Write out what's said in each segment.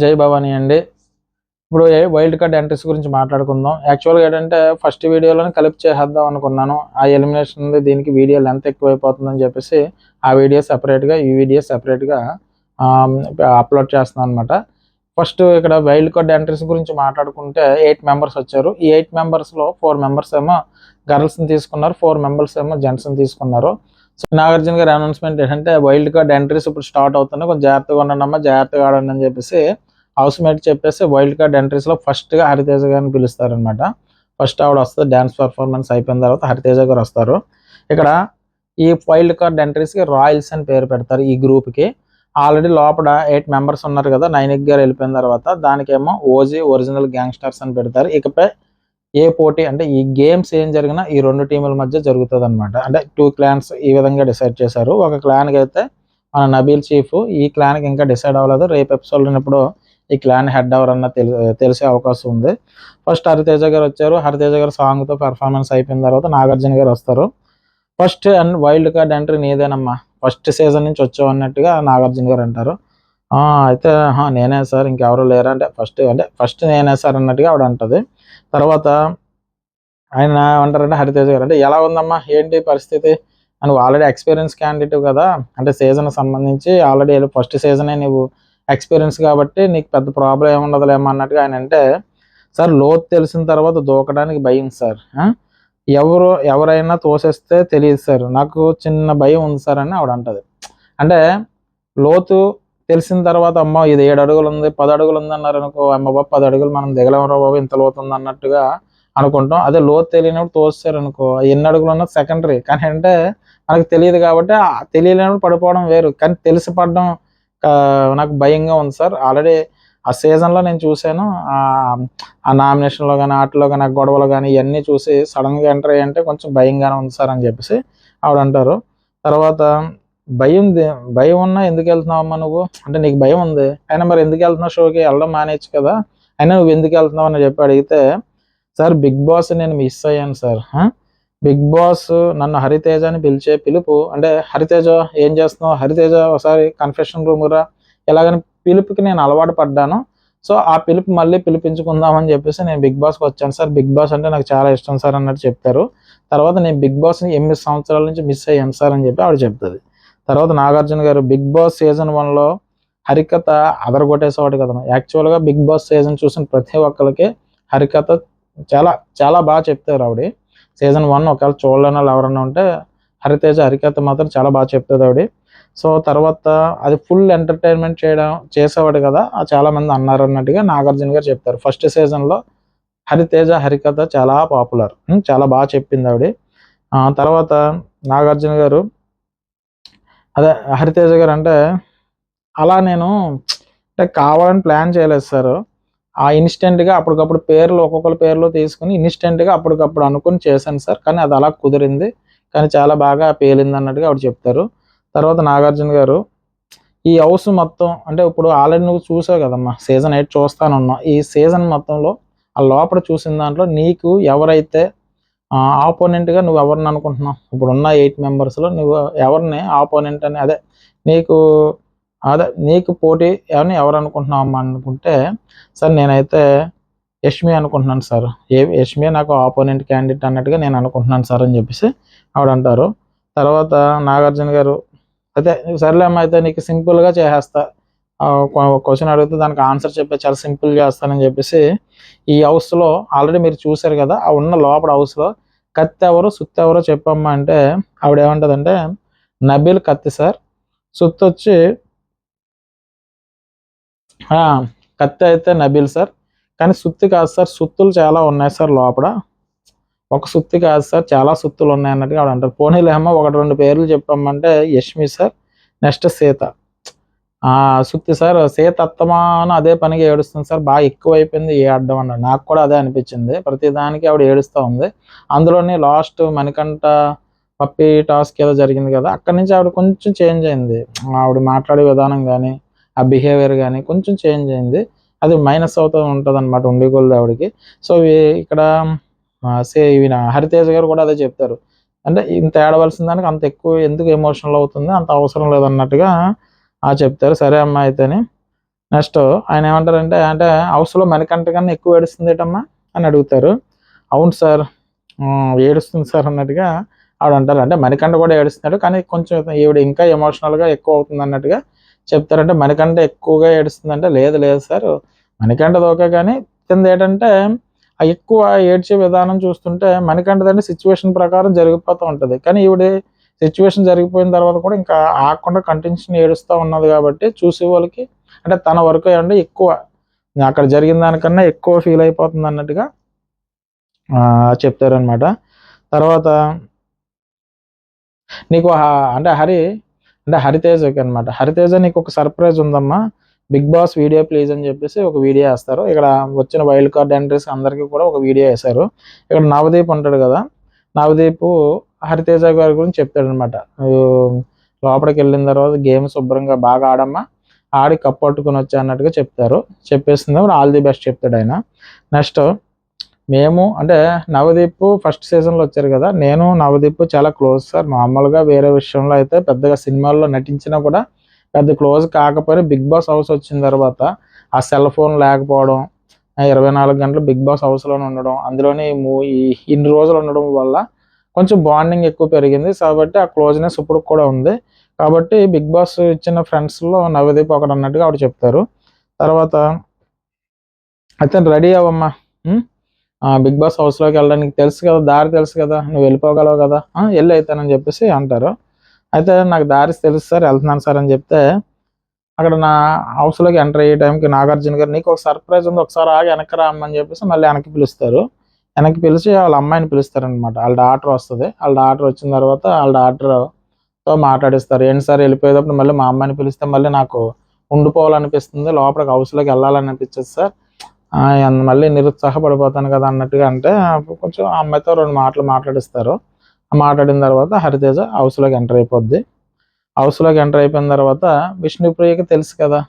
జై భవానీ అండి. ఇప్పుడు వైల్డ్ కార్డ్ ఎంట్రీస్ గురించి మాట్లాడుకుందాం. యాక్చువల్గా ఏంటంటే ఫస్ట్ వీడియోలోనే కలిపి చేసేద్దాం అనుకున్నాను. ఆ ఎలిమినేషన్ దీనికి వీడియో లెంత్ ఎక్కువైపోతుందని చెప్పేసి ఆ వీడియో సెపరేట్గా ఈ వీడియో సెపరేట్గా అప్లోడ్ చేస్తున్నాను అనమాట. ఫస్ట్ ఇక్కడ వైల్డ్ కార్డ్ ఎంట్రీస్ గురించి మాట్లాడుకుంటే 8 మెంబర్స్ వచ్చారు. ఈ 8 మెంబర్స్లో 4 మెంబర్స్ ఏమో గర్ల్స్ని తీసుకున్నారు, 4 మెంబర్స్ ఏమో జెంట్స్ని తీసుకున్నారు. సో నాగార్జున గారి అనౌన్స్మెంట్ ఏంటంటే వైల్డ్ కార్డ్ ఎంట్రీస్ ఇప్పుడు స్టార్ట్ అవుతున్నాయి, కొంచెం జాగ్రత్తగా ఉండండి, జాగ్రత్తగా ఆడండి అని చెప్పేసి హౌస్ మేట్ చెప్పేసి వైల్డ్ కార్డ్ ఎంట్రీస్లో ఫస్ట్గా హరితేజ గారిని పిలుస్తారనమాట. ఫస్ట్ ఆవిడ వస్తుంది, డ్యాన్స్ పర్ఫార్మెన్స్ అయిపోయిన తర్వాత హరితేజ గారు వస్తారు. ఇక్కడ ఈ వైల్డ్ కార్డ్ ఎంట్రీస్కి రాయల్స్ అని పేరు పెడతారు. ఈ గ్రూప్కి ఆల్రెడీ లోపల 8 మెంబర్స్ ఉన్నారు కదా, నైనిక్ గారు వెళ్ళిపోయిన తర్వాత దానికేమో ఓజీ ఒరిజినల్ గ్యాంగ్స్టర్స్ అని పెడతారు. ఇకపై ఏ పోటీ అంటే ఈ గేమ్స్ ఏం జరిగినా ఈ 2 టీముల మధ్య జరుగుతుంది అనమాట. అంటే 2 క్లాన్స్ ఈ విధంగా డిసైడ్ చేశారు. ఒక క్లాన్కి అయితే మన నబీల్ చీఫ్, ఈ క్లాన్కి ఇంకా డిసైడ్ అవ్వలేదు. రేపు ఎపిసోడ్ ఉన్నప్పుడు ఈ క్లాన్ హెడ్ ఎవర్ అన్న తెలిసే అవకాశం ఉంది. ఫస్ట్ హరితేజ గారు వచ్చారు. హరితేజ గారు సాంగ్తో పెర్ఫార్మెన్స్ అయిపోయిన తర్వాత నాగార్జున గారు వస్తారు. First and wild card entry నీదేనమ్మా, ఫస్ట్ సీజన్ నుంచి వచ్చావు అన్నట్టుగా నాగార్జున గారు అంటారు. అయితే నేనే సార్, ఇంకెవరు లేరా అంటే ఫస్ట్ నేనే సార్ అన్నట్టుగా ఆవిడ అంటది. తర్వాత ఆయన అంటారంటే హరితేజ గారు అంటే ఎలా ఉందమ్మా, ఏంటి పరిస్థితి, నువ్వు ఆల్రెడీ ఎక్స్పీరియన్స్ క్యాండిడేట్ కదా, అంటే సీజన్ సంబంధించి ఆల్రెడీ ఫస్ట్ సీజనే నువ్వు ఎక్స్పీరియన్స్ కాబట్టి నీకు పెద్ద ప్రాబ్లం ఏముండదులేమో అన్నట్టుగా ఆయన అంటే, సార్ లోతు తెలిసిన తర్వాత దూకడానికి భయం సార్, ఎవరైనా తోసేస్తే తెలియదు సార్, నాకు చిన్న భయం ఉంది సార్ అని ఆవిడ అంటది. అంటే లోతు తెలిసిన తర్వాత అమ్మ ఇది 7 అడుగులు ఉంది 10 అడుగులు ఉంది అన్నారు అనుకో, అమ్మ బాబు 10 అడుగులు మనం దిగలేమరా బాబు, ఇంత లోతు ఉంది అన్నట్టుగా అనుకుంటాం. అదే లోతు తెలియనప్పుడు తోస్తారు అనుకో, ఎన్ని అడుగులు ఉన్నది సెకండరీ, కానీ అంటే మనకు తెలియదు కాబట్టి తెలియలేనప్పుడు పడిపోవడం వేరు, కానీ తెలిసి పడడం నాకు భయంగా ఉంది సార్. ఆల్రెడీ ఆ సీజన్లో నేను చూశాను, ఆ నామినేషన్లో కానీ వాటిలో కానీ గొడవలు కానీ ఇవన్నీ చూసి సడన్గా ఎంటర్ అయ్యంటే కొంచెం భయంగానే ఉంది సార్ అని చెప్పేసి ఆవిడ అంటారు. తర్వాత భయం ఉన్నా ఎందుకు వెళ్తున్నావు అమ్మా నువ్వు, అంటే నీకు భయం ఉంది అయినా మరి ఎందుకు వెళ్తున్నావు, షోకి వెళ్ళడం మానేచ్చు కదా, అయినా నువ్వు ఎందుకు వెళ్తున్నావు అని చెప్పి అడిగితే, సార్ బిగ్ బాస్ నేను మిస్ అయ్యాను సార్, బిగ్ బాస్ నన్ను హరితేజ అని పిలిచే పిలుపు, అంటే హరితేజ ఏం చేస్తున్నావు, హరితేజ ఒకసారి కన్ఫెషన్ రూమ్ రా, ఎలాగని పిలుపుకి నేను అలవాటు పడ్డాను. సో ఆ పిలుపు మళ్ళీ పిలిపించుకుందామని చెప్పేసి నేను బిగ్ బాస్కి వచ్చాను సార్, బిగ్ బాస్ అంటే నాకు చాలా ఇష్టం సార్ అన్నట్టు చెప్తారు. తర్వాత నేను బిగ్ బాస్ని 8 సంవత్సరాల నుంచి మిస్ అయ్యాను సార్ అని చెప్పి ఆవిడ చెప్తుంది. తర్వాత నాగార్జున గారు బిగ్ బాస్ సీజన్ 1లో హరికథ అదరగొట్టేసేవాడు కదా, యాక్చువల్గా బిగ్ బాస్ సీజన్ చూసిన ప్రతి ఒక్కరికి హరికథ చాలా చాలా బాగా చెప్తారు ఆవిడ. సీజన్ 1 ఒకవేళ చూడలేని వాళ్ళు ఎవరన్నా ఉంటే హరితేజ హరికథ మాత్రం చాలా బాగా చెప్తుంది ఆవిడ. సో తర్వాత అది ఫుల్ ఎంటర్టైన్మెంట్ చేసేవాడు కదా, చాలా మంది అన్నారు అన్నట్టుగా నాగార్జున గారు చెప్తారు. ఫస్ట్ సీజన్లో హరితేజ హరికథ చాలా పాపులర్, చాలా బాగా చెప్పింది ఆవిడ. తర్వాత నాగార్జున గారు అదే హరితేజ గారు అంటే అలా నేను అంటే కావాలని ప్లాన్ చేయలేదు సార్, ఆ ఇన్స్టెంట్గా అప్పటికప్పుడు పేర్లు ఒక్కొక్కరు పేర్లు తీసుకుని ఇన్స్టెంట్గా అప్పటికప్పుడు అనుకుని చేశాను సార్, కానీ అది అలా కుదిరింది, కానీ చాలా బాగా పేలింది అన్నట్టుగా ఆవిడ చెప్తారు. తర్వాత నాగార్జున గారు ఈ హౌస్ మొత్తం అంటే ఇప్పుడు ఆల్రెడీ నువ్వు చూసావు కదమ్మా, సీజన్ 8 చూస్తానున్నావు, ఈ సీజన్ మొత్తంలో ఆ లోపల చూసిన దాంట్లో నీకు ఎవరైతే ఆపోనెంట్గా నువ్వు ఎవరిని అనుకుంటున్నావు, ఇప్పుడున్న 8 మెంబర్స్లో నువ్వు ఎవరిని ఆపోనెంట్ అని నీకు పోటీ ఎవరు అనుకుంటున్నావు అమ్మా అనుకుంటే, సార్ నేనైతే యష్మి అనుకుంటున్నాను సార్, యష్మి నాకు ఆపోనెంట్ క్యాండిడేట్ అన్నట్టుగా నేను అనుకుంటున్నాను సార్ అని చెప్పేసి ఆవిడ అంటారు. తర్వాత నాగార్జున గారు అయితే సర్లే అమ్మ, అయితే నీకు సింపుల్గా చేసేస్తా, క్వశ్చన్ అడిగితే దానికి ఆన్సర్ చెప్పే చాలా సింపుల్ చేస్తానని చెప్పేసి, ఈ హౌస్లో ఆల్రెడీ మీరు చూశారు కదా, ఆ ఉన్న లోపల హౌస్లో కత్తి ఎవరు సుత్తి ఎవరో చెప్పమ్మా అంటే ఆవిడ ఏమంటుందంటే నబీల్ కత్తి సార్, సుత్తి వచ్చి కత్తి అయితే నబీల్ సార్, కానీ సుత్తి కాదు సార్, సుత్తులు చాలా ఉన్నాయి సార్ లోపల, ఒక సుత్తి కాదు సార్ చాలా సుత్తులు ఉన్నాయి అన్నట్టుగా ఆవిడ అంటారు. పోనీలేమ్మా 1-2 పేర్లు చెప్పమ్మంటే యష్మి సార్, నెక్స్ట్ సీత, సుత్తి సార్ సీత అత్తమాను అదే పనిగా ఏడుస్తుంది సార్, బాగా ఎక్కువైపోయింది ఏడడం అన్నాడు, నాకు కూడా అదే అనిపించింది, ప్రతిదానికి ఆవిడ ఏడుస్తూ ఉంది. అందులోని లాస్ట్ మణికంఠ పప్పి టాస్క్ ఏదో జరిగింది కదా, అక్కడి నుంచి ఆవిడ కొంచెం చేంజ్ అయింది, ఆవిడ మాట్లాడే విధానం కానీ ఆ బిహేవియర్ కానీ కొంచెం చేంజ్ అయింది, అది మైనస్ అవుతూ ఉంటుంది అనమాట ఉండిగోల్ది ఆవిడకి. సో ఇక్కడ హరితేజ గారు కూడా అదే చెప్తారు, అంటే ఇంత ఏడవలసిన దానికి అంత ఎక్కువ ఎందుకు ఎమోషనల్ అవుతుంది, అంత అవసరం లేదన్నట్టుగా చెప్తారు. సరే అమ్మ అయితేని నెక్స్ట్ ఆయన ఏమంటారంటే, అంటే హౌస్లో మణికంఠ కన్నా ఎక్కువ ఏడుస్తుంది ఏంటమ్మా అని అడుగుతారు. అవును సార్ ఏడుస్తుంది సార్ అన్నట్టుగా ఆవిడ అంటారు. అంటే మణికంఠ కూడా ఏడుస్తున్నాడు, కానీ కొంచెం ఈవిడ ఇంకా ఎమోషనల్గా ఎక్కువ అవుతుంది అన్నట్టుగా చెప్తారంటే, మణికంఠ ఎక్కువగా ఏడుస్తుందంటే లేదు లేదు సార్, మణికంఠది ఓకే, కానీ కింద ఏంటంటే ఆ ఎక్కువ ఏడ్చే విధానం చూస్తుంటే మణికంఠదంటే సిచ్యువేషన్ ప్రకారం జరిగిపోతూ ఉంటుంది, కానీ ఈవిడ సిచ్యువేషన్ జరిగిపోయిన తర్వాత కూడా ఇంకా ఆగకుండా కంటిన్యూషన్ ఏడుస్తూ ఉన్నది కాబట్టి చూసే వాళ్ళకి అంటే తన వరకు ఏమంటే ఎక్కువ అక్కడ జరిగిన దానికన్నా ఎక్కువ ఫీల్ అయిపోతుంది అన్నట్టుగా చెప్తారనమాట. తర్వాత నీకు అంటే హరితేజకి అనమాట, హరితేజ నీకు ఒక సర్ప్రైజ్ ఉందమ్మా, బిగ్ బాస్ వీడియో ప్లీజ్ అని చెప్పేసి ఒక వీడియో వేస్తారు. ఇక్కడ వచ్చిన వైల్డ్ కార్డ్ ఎంట్రీస్ అందరికీ కూడా ఒక వీడియో వేశారు. ఇక్కడ నవదీప్ ఉంటాడు కదా, నవదీప్ హరితేజ గారి గురించి చెప్తాడనమాట. లోపలికి వెళ్ళిన తర్వాత గేమ్ శుభ్రంగా బాగా ఆడమ్మా, ఆడి కప్పట్టుకుని వచ్చా అన్నట్టుగా చెప్తారు. చెప్పేసింది ఆల్ ది బెస్ట్ చెప్తాడు ఆయన. నెక్స్ట్ మేము అంటే నవదీప్ ఫస్ట్ సీజన్లో వచ్చారు కదా, నేను నవదీప్ చాలా క్లోజ్ సార్. మామూలుగా వేరే విషయంలో అయితే పెద్దగా సినిమాల్లో నటించినా కూడా పెద్ద క్లోజ్ కాకపోయినా బిగ్ బాస్ హౌస్ వచ్చిన తర్వాత ఆ సెల్ ఫోన్ లేకపోవడం, 24 గంటలు బిగ్ బాస్ హౌస్లోనే ఉండడం, అందులోని ఇన్ని రోజులు ఉండడం వల్ల కొంచెం బాండింగ్ ఎక్కువ పెరిగింది. కాబట్టి ఆ క్లోజ్నెస్ ఇప్పుడు కూడా ఉంది. కాబట్టి బిగ్ బాస్ ఇచ్చిన ఫ్రెండ్స్లో నవదీప్ ఒకడు అన్నట్టుగా ఆవిడ చెప్తారు. తర్వాత అయితే రెడీ అవ్వమ్మా, బిగ్ బాస్ హౌస్లోకి వెళ్ళడానికి తెలుసు కదా, దారి తెలుసు కదా, నువ్వు వెళ్ళిపోగలవు కదా, వెళ్ళి అవుతానని చెప్పేసి అంటారు. అయితే నాకు దారి తెలుసు సార్, వెళ్తున్నాను సార్ అని చెప్తే అక్కడ నా హౌస్లోకి ఎంటర్ అయ్యే టైంకి నాగార్జున గారు నీకు ఒక సర్ప్రైజ్ ఉంది, ఒకసారి ఆగి వెనక్కి రామ్మని చెప్పేసి మళ్ళీ వెనక్కి పిలుస్తారు. వెనక్కి పిలిచి వాళ్ళ అమ్మాయిని పిలుస్తారనమాట. వాళ్ళ డాటర్ వస్తుంది. వాళ్ళ డాటర్ వచ్చిన తర్వాత వాళ్ళ డాటర్తో మాట్లాడిస్తారు. ఏంటి సార్ వెళ్ళిపోయేటప్పుడు మళ్ళీ మా అమ్మాయిని పిలిస్తే మళ్ళీ నాకు ఉండిపోవాలనిపిస్తుంది, లోపలికి హౌస్లోకి వెళ్ళాలనిపించదు సార్, మళ్ళీ నిరుత్సాహపడిపోతాను కదా అన్నట్టుగా అంటే కొంచెం ఆ అమ్మాయితో 2 మాటలు మాట్లాడిస్తారు. మాట్లాడిన తర్వాత హరితేజ హౌస్లోకి ఎంటర్ అయిపోద్ది. హౌస్లోకి ఎంటర్ అయిపోయిన తర్వాత విష్ణుప్రియకి తెలుసు కదా,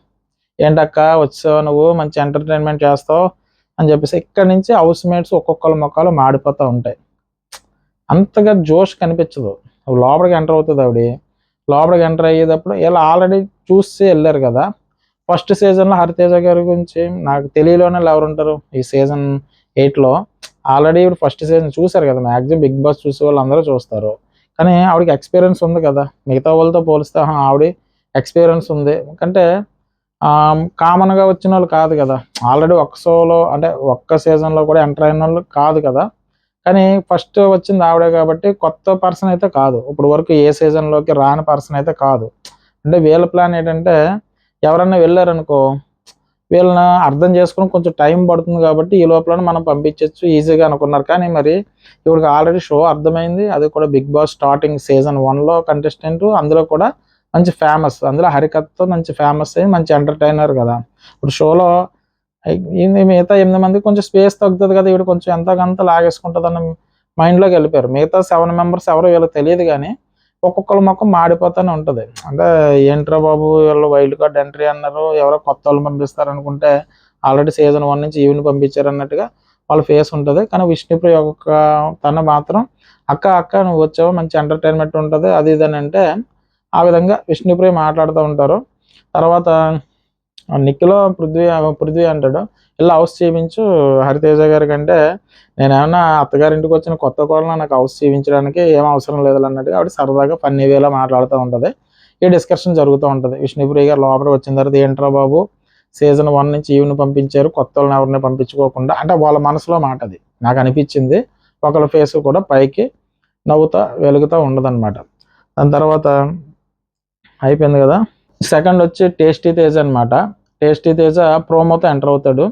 ఏంటక్క వచ్చావు నువ్వు మంచి ఎంటర్టైన్మెంట్ చేస్తావు అని చెప్పేసి ఇక్కడి నుంచి హౌస్ మేట్స్ ఒక్కొక్కరు మొక్కలు మాడిపోతూ ఉంటాయి. అంతగా జోష్ కనిపించదు. లోపలికి ఎంటర్ అవుతుంది ఆవిడ. లోపలికి ఎంటర్ అయ్యేటప్పుడు వీళ్ళు ఆల్రెడీ చూసి వెళ్ళారు కదా. ఫస్ట్ సీజన్లో హరితేజ గారి గురించి నాకు తెలియలోనే ఎవరు ఉంటారు, ఈ సీజన్ 8లో ఆల్రెడీ ఇప్పుడు ఫస్ట్ సీజన్ చూశారు కదా, మ్యాక్సిమం బిగ్ బాస్ చూసే వాళ్ళు అందరూ చూస్తారు. కానీ ఆవిడకి ఎక్స్పీరియన్స్ ఉంది కదా, మిగతా వాళ్ళతో పోలిస్తే ఆవిడ ఎక్స్పీరియన్స్ ఉంది. ఎందుకంటే కామన్గా వచ్చిన వాళ్ళు కాదు కదా, ఆల్రెడీ ఒక్క షోలో అంటే ఒక్క సీజన్లో కూడా ఎంటర్ అయిన వాళ్ళు కాదు కదా. కానీ ఫస్ట్ వచ్చింది ఆవిడే కాబట్టి కొత్త పర్సన్ అయితే కాదు, ఇప్పుడు వరకు ఏ సీజన్లోకి రాని పర్సన్ అయితే కాదు. అంటే వీళ్ళ ప్లాన్ ఏంటంటే ఎవరన్నా వెళ్ళారనుకో వీళ్ళని అర్థం చేసుకుని కొంచెం టైం పడుతుంది కాబట్టి ఈ లోపల మనం పంపించవచ్చు ఈజీగా అనుకున్నారు. కానీ మరి ఇప్పటికి ఆల్రెడీ షో అర్థమైంది, అది కూడా బిగ్ బాస్ స్టార్టింగ్ సీజన్ 1లో కంటెస్టెంట్, అందులో కూడా మంచి ఫేమస్, అందులో హరికథతో మంచి ఫేమస్ అయ్యి మంచి ఎంటర్టైనర్ కదా. ఇప్పుడు షోలో మిగతా 8 మందికి కొంచెం స్పేస్ తగ్గుతుంది కదా, ఇవి కొంచెం ఎంతకంత లాగేసుకుంటుంది అన్న మైండ్లోకి వెళ్ళిపోయారు. మిగతా 7 మెంబర్స్ ఎవరో వీళ్ళకి తెలియదు, కానీ ఒక్కొక్కరు మొక్కం మాడిపోతూనే ఉంటుంది. అంటే ఏంట్రా బాబు వీళ్ళు వైల్డ్ కార్డ్ ఎంట్రీ అన్నారు, ఎవరో కొత్త వాళ్ళు పంపిస్తారు అనుకుంటే ఆల్రెడీ సీజన్ 1 నుంచి ఈవెన్ పంపించారు అన్నట్టుగా వాళ్ళ ఫేస్ ఉంటుంది. కానీ విష్ణుప్రియ ఒక తన మాత్రం అక్క నువ్వు వచ్చావు మంచి ఎంటర్టైన్మెంట్ ఉంటుంది అది ఇది అని అంటే ఆ విధంగా విష్ణుప్రియ మాట్లాడుతూ ఉంటారు. తర్వాత నిఖిలో పృథ్వీ అంటాడు, ఇలా హౌస్ చేయించు హరితేజ గారి కంటే, నేనేమన్నా అత్తగారింటికి వచ్చిన కొత్త కోడలు నాకు హౌస్ చేయించడానికి ఏం అవసరం లేదు అన్నట్టుగా ఆవిడ సరదాగా ఫన్నీ వేలో మాట్లాడుతూ ఉంటుంది. ఈ డిస్కషన్ జరుగుతూ ఉంటుంది. విష్ణుప్రియ గారు లోపలికి వచ్చిన తర్వాత ఏంట్రా బాబు సీజన్ 1 నుంచి ఈవెన్ పంపించారు, కొత్త వాళ్ళని ఎవరిని పంపించుకోకుండా, అంటే వాళ్ళ మనసులో మాట అది నాకు అనిపించింది. ఒకళ్ళ ఫేస్ కూడా పైకి నవ్వుతా వెలుగుతూ ఉండదన్నమాట. దాని తర్వాత అయిపోయింది కదా. సెకండ్ వచ్చి టేస్టీ తేజ అనమాట. టేస్టీ తేజ ప్రోమోతో ఎంటర్ అవుతాడు.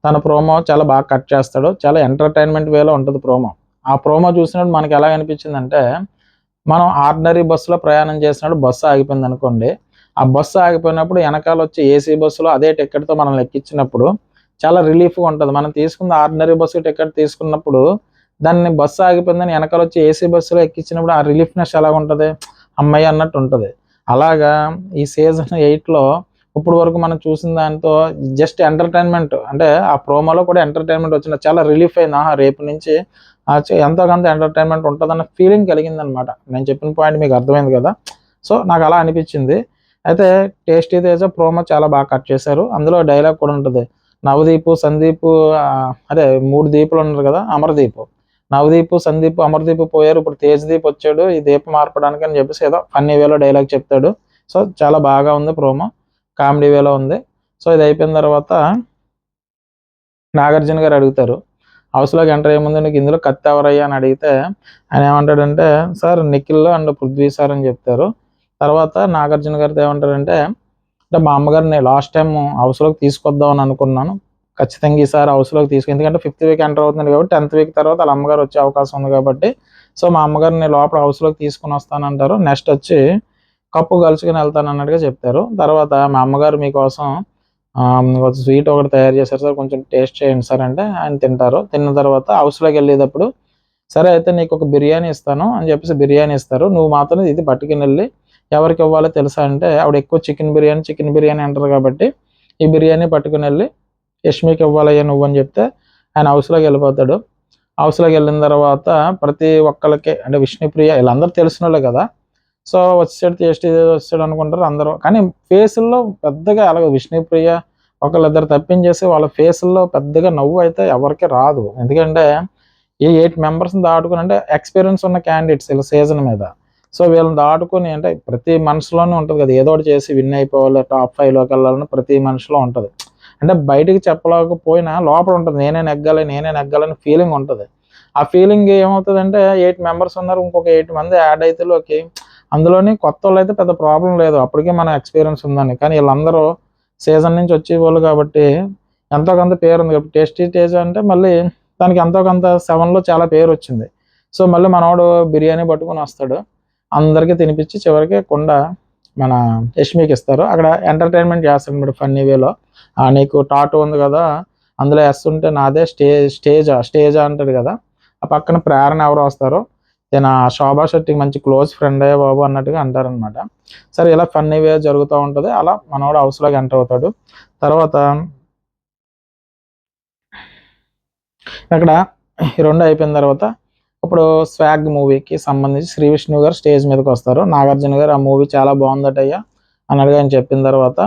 తన ప్రోమో చాలా బాగా కట్ చేస్తాడు, చాలా ఎంటర్టైన్మెంట్ వేలో ఉంటుంది ప్రోమో. ఆ ప్రోమో చూసినప్పుడు మనకి ఎలా అనిపించిందంటే, మనం ఆర్డినరీ బస్సులో ప్రయాణం చేసినప్పుడు బస్సు ఆగిపోయింది అనుకోండి, ఆ బస్సు ఆగిపోయినప్పుడు వెనకాల వచ్చి ఏసీ బస్సులో అదే టికెట్తో మనం ఎక్కించినప్పుడు చాలా రిలీఫ్గా ఉంటుంది. మనం తీసుకున్న ఆర్డినరీ బస్సు టికెట్ తీసుకున్నప్పుడు దాన్ని బస్సు ఆగిపోయిందని వెనకాల వచ్చి ఏసీ బస్సులో ఎక్కించినప్పుడు ఆ రిలీఫ్నెస్ ఎలా ఉంటుంది, అమ్మాయి అన్నట్టు ఉంటుంది. అలాగా ఈ సీజన్ 8లో ఇప్పుడు వరకు మనం చూసిన దాంతో జస్ట్ ఎంటర్టైన్మెంట్, అంటే ఆ ప్రోమోలో కూడా ఎంటర్టైన్మెంట్ వచ్చిన చాలా రిలీఫ్ అయింది. రేపు నుంచి ఎంతో కొంత ఎంటర్టైన్మెంట్ ఉంటుందన్న ఫీలింగ్ కలిగింది అనమాట. నేను చెప్పిన పాయింట్ మీకు అర్థమైంది కదా. సో నాకు అలా అనిపించింది. అయితే టేస్టీ తేజ ప్రోమో చాలా బాగా కట్ చేశారు. అందులో డైలాగ్ కూడా ఉంటుంది, నవదీపు సందీప్ అదే 3 దీపులు ఉన్నారు కదా, అమర్దీప్, నవదీప్ సందీప్ అమర్దీప్ పోయారు, ఇప్పుడు తేజదీప్ వచ్చాడు ఈ దీపం మార్పడానికి అని చెప్పేసి ఏదో ఫన్నీ వేలో డైలాగ్ చెప్తాడు. సో చాలా బాగా ఉంది ప్రోమో, కామెడీ వేలో ఉంది. సో ఇది అయిపోయిన తర్వాత నాగార్జున గారు అడుగుతారు, హౌస్లోకి ఎంటర్ అయ్యే ముందు నీకు ఇందులో కత్తి ఎవరయ్యా అని అడిగితే ఆయన ఏమంటాడంటే sir Nikhil and Prithvi sir అని చెప్తారు. తర్వాత నాగార్జున గారితో ఏమంటారంటే, అంటే మా అమ్మగారిని లాస్ట్ టైం హౌస్లోకి తీసుకొద్దామని అనుకున్నాను, ఖచ్చితంగా ఈసారి హౌస్లోకి ఎందుకంటే 5th వీక్ ఎంటర్ అవుతుంది కాబట్టి 10th వీక్ తర్వాత వాళ్ళ అమ్మగారు వచ్చే అవకాశం ఉంది కాబట్టి, సో మా అమ్మగారిని లోపల హౌస్లోకి తీసుకుని వస్తానంటారు. నెక్స్ట్ వచ్చి కప్పు కలుసుకుని వెళ్తాను అన్నట్టుగా చెప్తారు. తర్వాత మా అమ్మగారు మీకోసం స్వీట్ ఒకటి తయారు చేశారు సార్, కొంచెం టేస్ట్ చేయండి సార్ అంటే ఆయన తింటారు. తిన్న తర్వాత హౌస్లోకి వెళ్ళేటప్పుడు సరే అయితే నీకు ఒక బిర్యానీ ఇస్తాను అని చెప్పేసి బిర్యానీ ఇస్తారు, నువ్వు మాత్రం ఇది పట్టుకుని వెళ్ళి ఎవరికి ఇవ్వాలో తెలుసా అంటే, ఆవిడ ఎక్కువ చికెన్ బిర్యానీ అంటారు కాబట్టి ఈ బిర్యానీ పట్టుకుని వెళ్ళి యష్మికి ఇవ్వాలయ్యా నువ్వు అని చెప్తే ఆయన హౌస్లోకి వెళ్ళిపోతాడు. హౌస్లోకి వెళ్ళిన తర్వాత ప్రతి ఒక్కరికి అంటే విష్ణుప్రియ వీళ్ళందరూ తెలిసిన వాళ్ళే కదా, సో వచ్చాడు టేస్ట్ వచ్చాడు అనుకుంటారు అందరూ, కానీ ఫేసుల్లో పెద్దగా అలాగే విష్ణుప్రియ ఒకళ్ళిద్దరు తప్పించేసి వాళ్ళ ఫేసుల్లో పెద్దగా నవ్వు అయితే ఎవరికి రాదు. ఎందుకంటే ఈ 8 మెంబర్స్ని దాటుకుని అంటే ఎక్స్పీరియన్స్ ఉన్న క్యాండిడేట్స్ వీళ్ళ సీజన్ మీద, సో వీళ్ళని దాటుకుని అంటే ప్రతి మనసులోనే ఉంటుంది కదా, ఏదో ఒకటి చేసి విన్ అయిపోవాలి, టాప్ 5లోకి వెళ్ళాలని ప్రతి మనిషిలో ఉంటుంది. అంటే బయటికి చెప్పలేకపోయినా లోపల ఉంటుంది, నేనే నెగ్గాలని ఫీలింగ్ ఉంటుంది. ఆ ఫీలింగ్ ఏమవుతుందంటే 8 మెంబర్స్ ఉన్నారు, ఇంకొక 8 మంది యాడ్ అయితేలోకి అందులోని కొత్త వాళ్ళు అయితే పెద్ద ప్రాబ్లం లేదు, అప్పటికే మన ఎక్స్పీరియన్స్ ఉందని. కానీ వీళ్ళందరూ సీజన్ నుంచి వచ్చేవాళ్ళు కాబట్టి ఎంతో కొంత పేరు ఉంది కాబట్టి టేస్టీ తేజ అంటే మళ్ళీ దానికి ఎంతో కొంత 7లో చాలా పేరు వచ్చింది. సో మళ్ళీ మనోడు బిర్యానీ పట్టుకుని వస్తాడు, అందరికీ తినిపించి చివరికి కుండ మన యష్మికి ఇస్తారు. అక్కడ ఎంటర్టైన్మెంట్ చేస్తాడు అనమాట ఫన్నీ వేలో. నీకు టాటూ ఉంది కదా, అందులో వేస్తుంటే నాదే స్టేజ్ అంటాడు కదా, ఆ పక్కన ప్రేరణ ఎవరు వస్తారో నేను శోభా శెట్టికి మంచి క్లోజ్ ఫ్రెండ్ అయ్యే బాబు అన్నట్టుగా అంటారనమాట. సరే ఇలా ఫన్నీ వే జరుగుతూ ఉంటుంది. అలా మనోడు హౌస్లోకి ఎంటర్ అవుతాడు. తర్వాత అక్కడ ఈ 2 అయిపోయిన తర్వాత ఇప్పుడు స్వాగ్ మూవీకి సంబంధించి శ్రీ విష్ణు గారు స్టేజ్ మీదకి వస్తారు. నాగార్జున గారు ఆ మూవీ చాలా బాగుందటయ్యా అన్నట్టుగా ఆయన చెప్పిన తర్వాత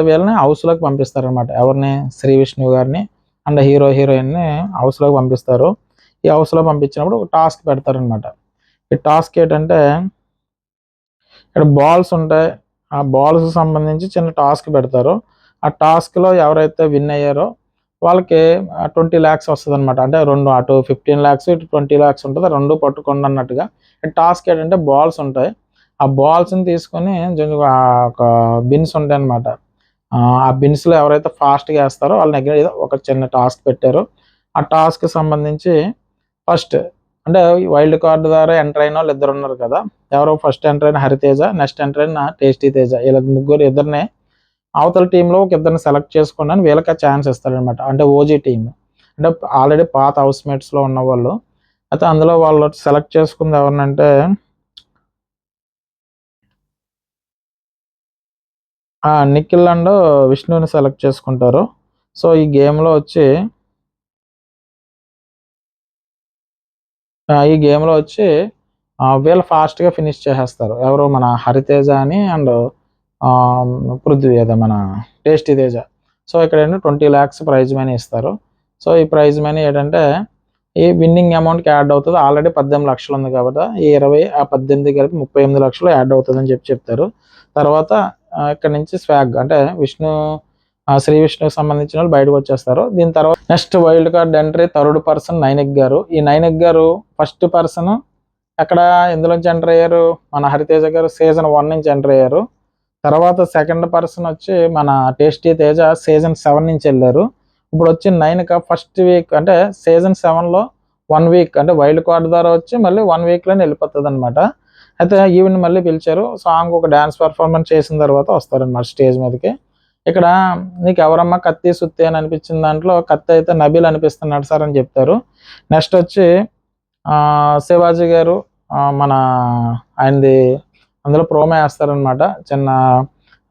వీళ్ళని హౌస్లోకి పంపిస్తారనమాట. ఎవరిని? శ్రీ విష్ణు గారిని అండ్ హీరోయిన్ని హౌస్లోకి పంపిస్తారు. ఈ హౌస్లో పంపించినప్పుడు ఒక టాస్క్ పెడతారనమాట. ఈ టాస్క్ ఏంటంటే ఇక్కడ బాల్స్ ఉంటాయి, ఆ బాల్స్ సంబంధించి చిన్న టాస్క్ పెడతారు. ఆ టాస్క్లో ఎవరైతే విన్ అయ్యారో వాళ్ళకి 20 lakhs వస్తుంది అనమాట. అంటే రెండు అటు 15 lakhs ఇటు 20 lakhs ఉంటుంది, రెండు పట్టుకోండి అన్నట్టుగా. టాస్క్ ఏంటంటే బాల్స్ ఉంటాయి, ఆ బాల్స్ని తీసుకొని ఒక బిన్స్ ఉంటాయి అనమాట. ఆ బిన్స్లో ఎవరైతే ఫాస్ట్గా వేస్తారో వాళ్ళ దగ్గర ఏదో ఒక చిన్న టాస్క్ పెట్టారు. ఆ టాస్క్ సంబంధించి ఫస్ట్ అంటే వైల్డ్ కార్డు ద్వారా ఎంటర్ అయిన వాళ్ళు 2 ఉన్నారు కదా, ఎవరో ఫస్ట్ ఎంటర్ అయిన హరితేజ, నెక్స్ట్ ఎంటర్ అయిన టేస్టీ తేజ, ఇలా ఇద్దరిని అవతల టీంలో ఒక ఇద్దరిని సెలెక్ట్ చేసుకోండి అని వీళ్ళకి ఛాన్స్ ఇస్తారనమాట. అంటే ఓజీ టీం అంటే ఆల్రెడీ పాత హౌస్ మేట్స్లో ఉన్న వాళ్ళు. అయితే అందులో వాళ్ళు సెలెక్ట్ చేసుకుంది ఎవరినంటే నిఖిల్ అండ్ విష్ణుని సెలెక్ట్ చేసుకుంటారు. సో ఈ గేమ్లో వచ్చి వీళ్ళు ఫాస్ట్గా ఫినిష్ చేసేస్తారు. ఎవరు? మన హరితేజ అని అండ్ పృథ్వీ అదే మన టేస్టీ తేజ. సో ఇక్కడ ఏంటంటే 20 lakhs ప్రైజ్ మనీ ఇస్తారు. సో ఈ ప్రైజ్ మనీ ఏంటంటే ఈ విన్నింగ్ అమౌంట్కి యాడ్ అవుతుంది. ఆల్రెడీ 18 లక్షలు ఉంది కాబట్టి ఈ 20 ఆ 18 కలిపి 38 లక్షలు యాడ్ అవుతుందని చెప్తారు. తర్వాత ఇక్కడ నుంచి స్వాగ్ అంటే శ్రీ విష్ణుకి సంబంధించిన వాళ్ళు బయటకు వచ్చేస్తారు. దీని తర్వాత next wild card entry 3rd person Nainik గారు. ఈ నైనిక్ గారు ఫస్ట్ పర్సన్ ఎక్కడ ఎందులోంచి ఎంటర్ అయ్యారు? మన హరితేజ గారు సీజన్ 1 నుంచి ఎంటర్ అయ్యారు. తర్వాత సెకండ్ పర్సన్ వచ్చి మన టేస్టీ తేజ సీజన్ 7 నుంచి వెళ్ళారు. ఇప్పుడు వచ్చి నైనిక ఫస్ట్ వీక్ అంటే సీజన్ 7లో 1 వీక్ అంటే వైల్డ్ కార్డ్ ద్వారా వచ్చి మళ్ళీ 1 వీక్లోనే వెళ్ళిపోతుంది అనమాట. అయితే ఈవెన్ మళ్ళీ పిలిచారు, సాంగ్ ఒక డ్యాన్స్ పర్ఫార్మెన్స్ చేసిన తర్వాత వస్తారనమాట స్టేజ్ మీదకి. ఇక్కడ నీకు ఎవరమ్మా కత్తి సుత్తి అని అనిపించిన దాంట్లో కత్తి అయితే నబీల్ అనిపిస్తున్నాడు సార్ అని చెప్తారు. నెక్స్ట్ వచ్చి శివాజీ గారు మన ఆయనది అందులో ప్రోమో వేస్తారనమాట. చిన్న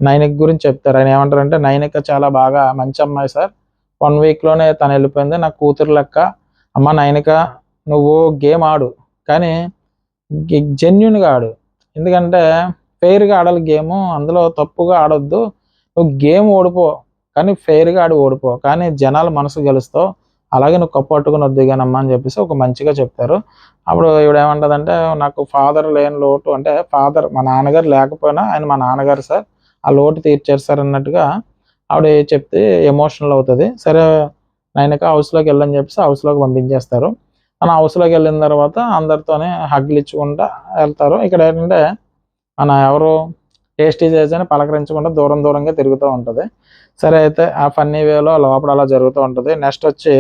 నైనిక్ గురించి చెప్తారు. ఆయన ఏమంటారంటే, నైనిక చాలా బాగా మంచి అమ్మాయి సార్, 1 వీక్లోనే తను వెళ్ళిపోయింది, నాకు కూతురు లెక్క. అమ్మ నైనిక నువ్వు గేమ్ ఆడు కానీ జెన్యున్గా ఆడు, ఎందుకంటే ఫెయిర్గా ఆడాలి గేము, అందులో తప్పుగా ఆడొద్దు, నువ్వు గేమ్ ఓడిపో కానీ ఫెయిర్గా ఆడి ఓడిపో, కానీ జనాలు మనసు గెలుస్తావు, అలాగే నువ్వు కప్పు పట్టుకుని వద్దిగానమ్మా అని చెప్పేసి ఒక మంచిగా చెప్తారు. అప్పుడు ఈవిడ ఏమంటదంటే, నాకు ఫాదర్ లేని లోటు, అంటే ఫాదర్ మా నాన్నగారు లేకపోయినా ఆయన మా నాన్నగారు సార్, ఆ లోటు తీర్చారు సార్ అన్నట్టుగా ఆవిడ చెప్తే ఎమోషనల్ అవుతుంది. సరే నైన్కి హౌస్లోకి వెళ్ళని చెప్పేసి హౌస్లోకి పంపించేస్తారు. మన హౌస్లోకి వెళ్ళిన తర్వాత అందరితోనే హగ్లు ఇచ్చుకుంటా వెళ్తారు. ఇక్కడ ఏంటంటే మన ఎవరు టేస్టీ చేసి అని పలకరించకుండా దూరం దూరంగా తిరుగుతూ ఉంటుంది. సరే అయితే ఆ ఫన్నీ వేలో లోపల అలా జరుగుతూ ఉంటుంది. నెక్స్ట్ వచ్చి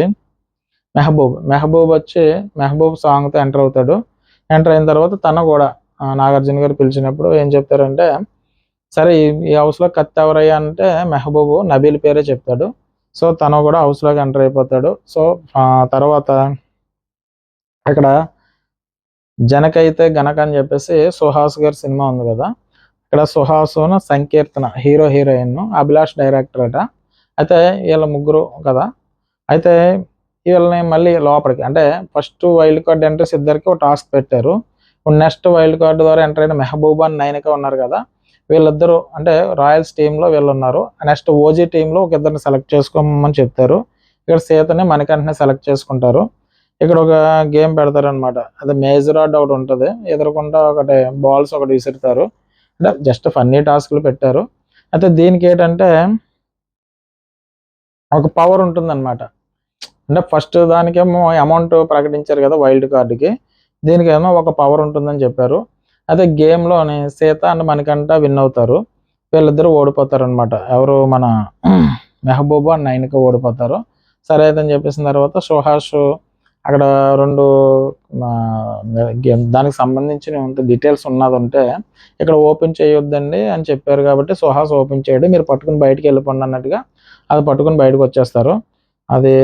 మెహబూబ్ సాంగ్తో ఎంటర్ అవుతాడు. ఎంటర్ అయిన తర్వాత తను కూడా నాగార్జున గారు పిలిచినప్పుడు ఏం చెప్తారంటే, సరే ఈ హౌస్లో కత్తి ఎవరయ్యా అంటే మెహబూబు నబీల్ పేరే చెప్తాడు. సో తను కూడా హౌస్లోకి ఎంటర్ అయిపోతాడు. సో తర్వాత ఇక్కడ జనకైతే గనక అని చెప్పేసి సుహాస్ గారి సినిమా ఉంది కదా, ఇక్కడ సుహాసును సంకీర్తన హీరో హీరోయిన్, అభిలాష్ డైరెక్టర్ అట. అయితే వీళ్ళ ముగ్గురు కదా, అయితే వీళ్ళని మళ్ళీ లోపలికి, అంటే ఫస్ట్ వైల్డ్ కార్డ్ ఎంట్రీస్ ఇద్దరికి ఒక టాస్క్ పెట్టారు. నెక్స్ట్ వైల్డ్ కార్డు ద్వారా ఎంటర్ అయిన మెహబూబా నైనిక ఉన్నారు కదా, వీళ్ళిద్దరూ అంటే రాయల్స్ టీంలో వీళ్ళు ఉన్నారు. నెక్స్ట్ ఓజీ టీంలో ఒక ఇద్దరిని సెలెక్ట్ చేసుకోమని చెప్తారు. ఇక్కడ సీతని మణికంఠని సెలెక్ట్ చేసుకుంటారు. ఇక్కడ ఒక గేమ్ పెడతారనమాట, అది మేజరాడ్ ఒకటి ఉంటుంది, ఎదురుకుండా ఒకటి బాల్స్ ఒకటి విసురుతారు. అంటే జస్ట్ ఫన్నీ టాస్క్లు పెట్టారు. అయితే దీనికి ఏంటంటే ఒక పవర్ ఉంటుందన్నమాట. అంటే ఫస్ట్ దానికేమో అమౌంట్ ప్రకటించారు కదా వైల్డ్ కార్డుకి, దీనికేమో ఒక పవర్ ఉంటుందని చెప్పారు. అదే గేమ్లోని సీత అండ్ మణికంఠ విన్ అవుతారు. వీళ్ళిద్దరూ ఓడిపోతారు అనమాట. ఎవరు మన మెహబూబా అండ్ నైనిక ఓడిపోతారు. సరే అయితే అని చెప్పేసిన తర్వాత సుహాష్ అక్కడ రెండు గేమ్ దానికి సంబంధించిన డీటెయిల్స్ ఉన్నది ఉంటే ఇక్కడ ఓపెన్ చేయొద్దండి అని చెప్పారు కాబట్టి సుహాస్ ఓపెన్ చేయడు, మీరు పట్టుకుని బయటికి వెళ్ళిపోండి అన్నట్టుగా అది పట్టుకుని బయటకు వచ్చేస్తారు. అది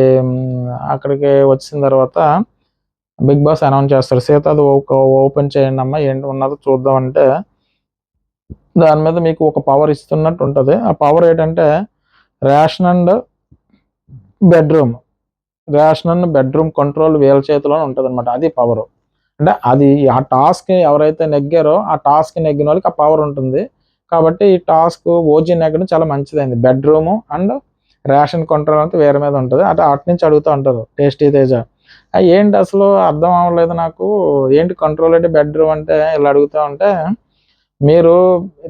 అక్కడికి వచ్చిన తర్వాత బిగ్ బాస్ అనౌన్స్ చేస్తారు, సీత అది ఓపెన్ చేయండి అమ్మా ఏంటి ఉన్నదో చూద్దాం అంటే దాని మీద మీకు ఒక పవర్ ఇస్తున్నట్టు ఉంటుంది. ఆ పవర్ ఏంటంటే రేషన్ అండ్ బెడ్రూమ్ కంట్రోల్ వీళ్ళ చేతిలోనే ఉంటుంది అనమాట. అది పవర్. అంటే అది ఆ టాస్క్ ఎవరైతే నెగ్గారో ఆ టాస్క్ నెగ్గిన వాళ్ళకి ఆ పవర్ ఉంటుంది. కాబట్టి ఈ టాస్క్ ఓజీ నెగ్గడం చాలా మంచిదైంది. బెడ్రూము అండ్ రేషన్ కంట్రోల్ అంతా వేరే మీద ఉంటుంది. అంటే అటు నుంచి అడుగుతూ ఉంటారు టేస్టీ తేజ, ఏంటి అసలు అర్థం అవ్వలేదు నాకు, ఏంటి కంట్రోల్ అంటే బెడ్రూమ్ అంటే ఇలా అడుగుతూ ఉంటే, మీరు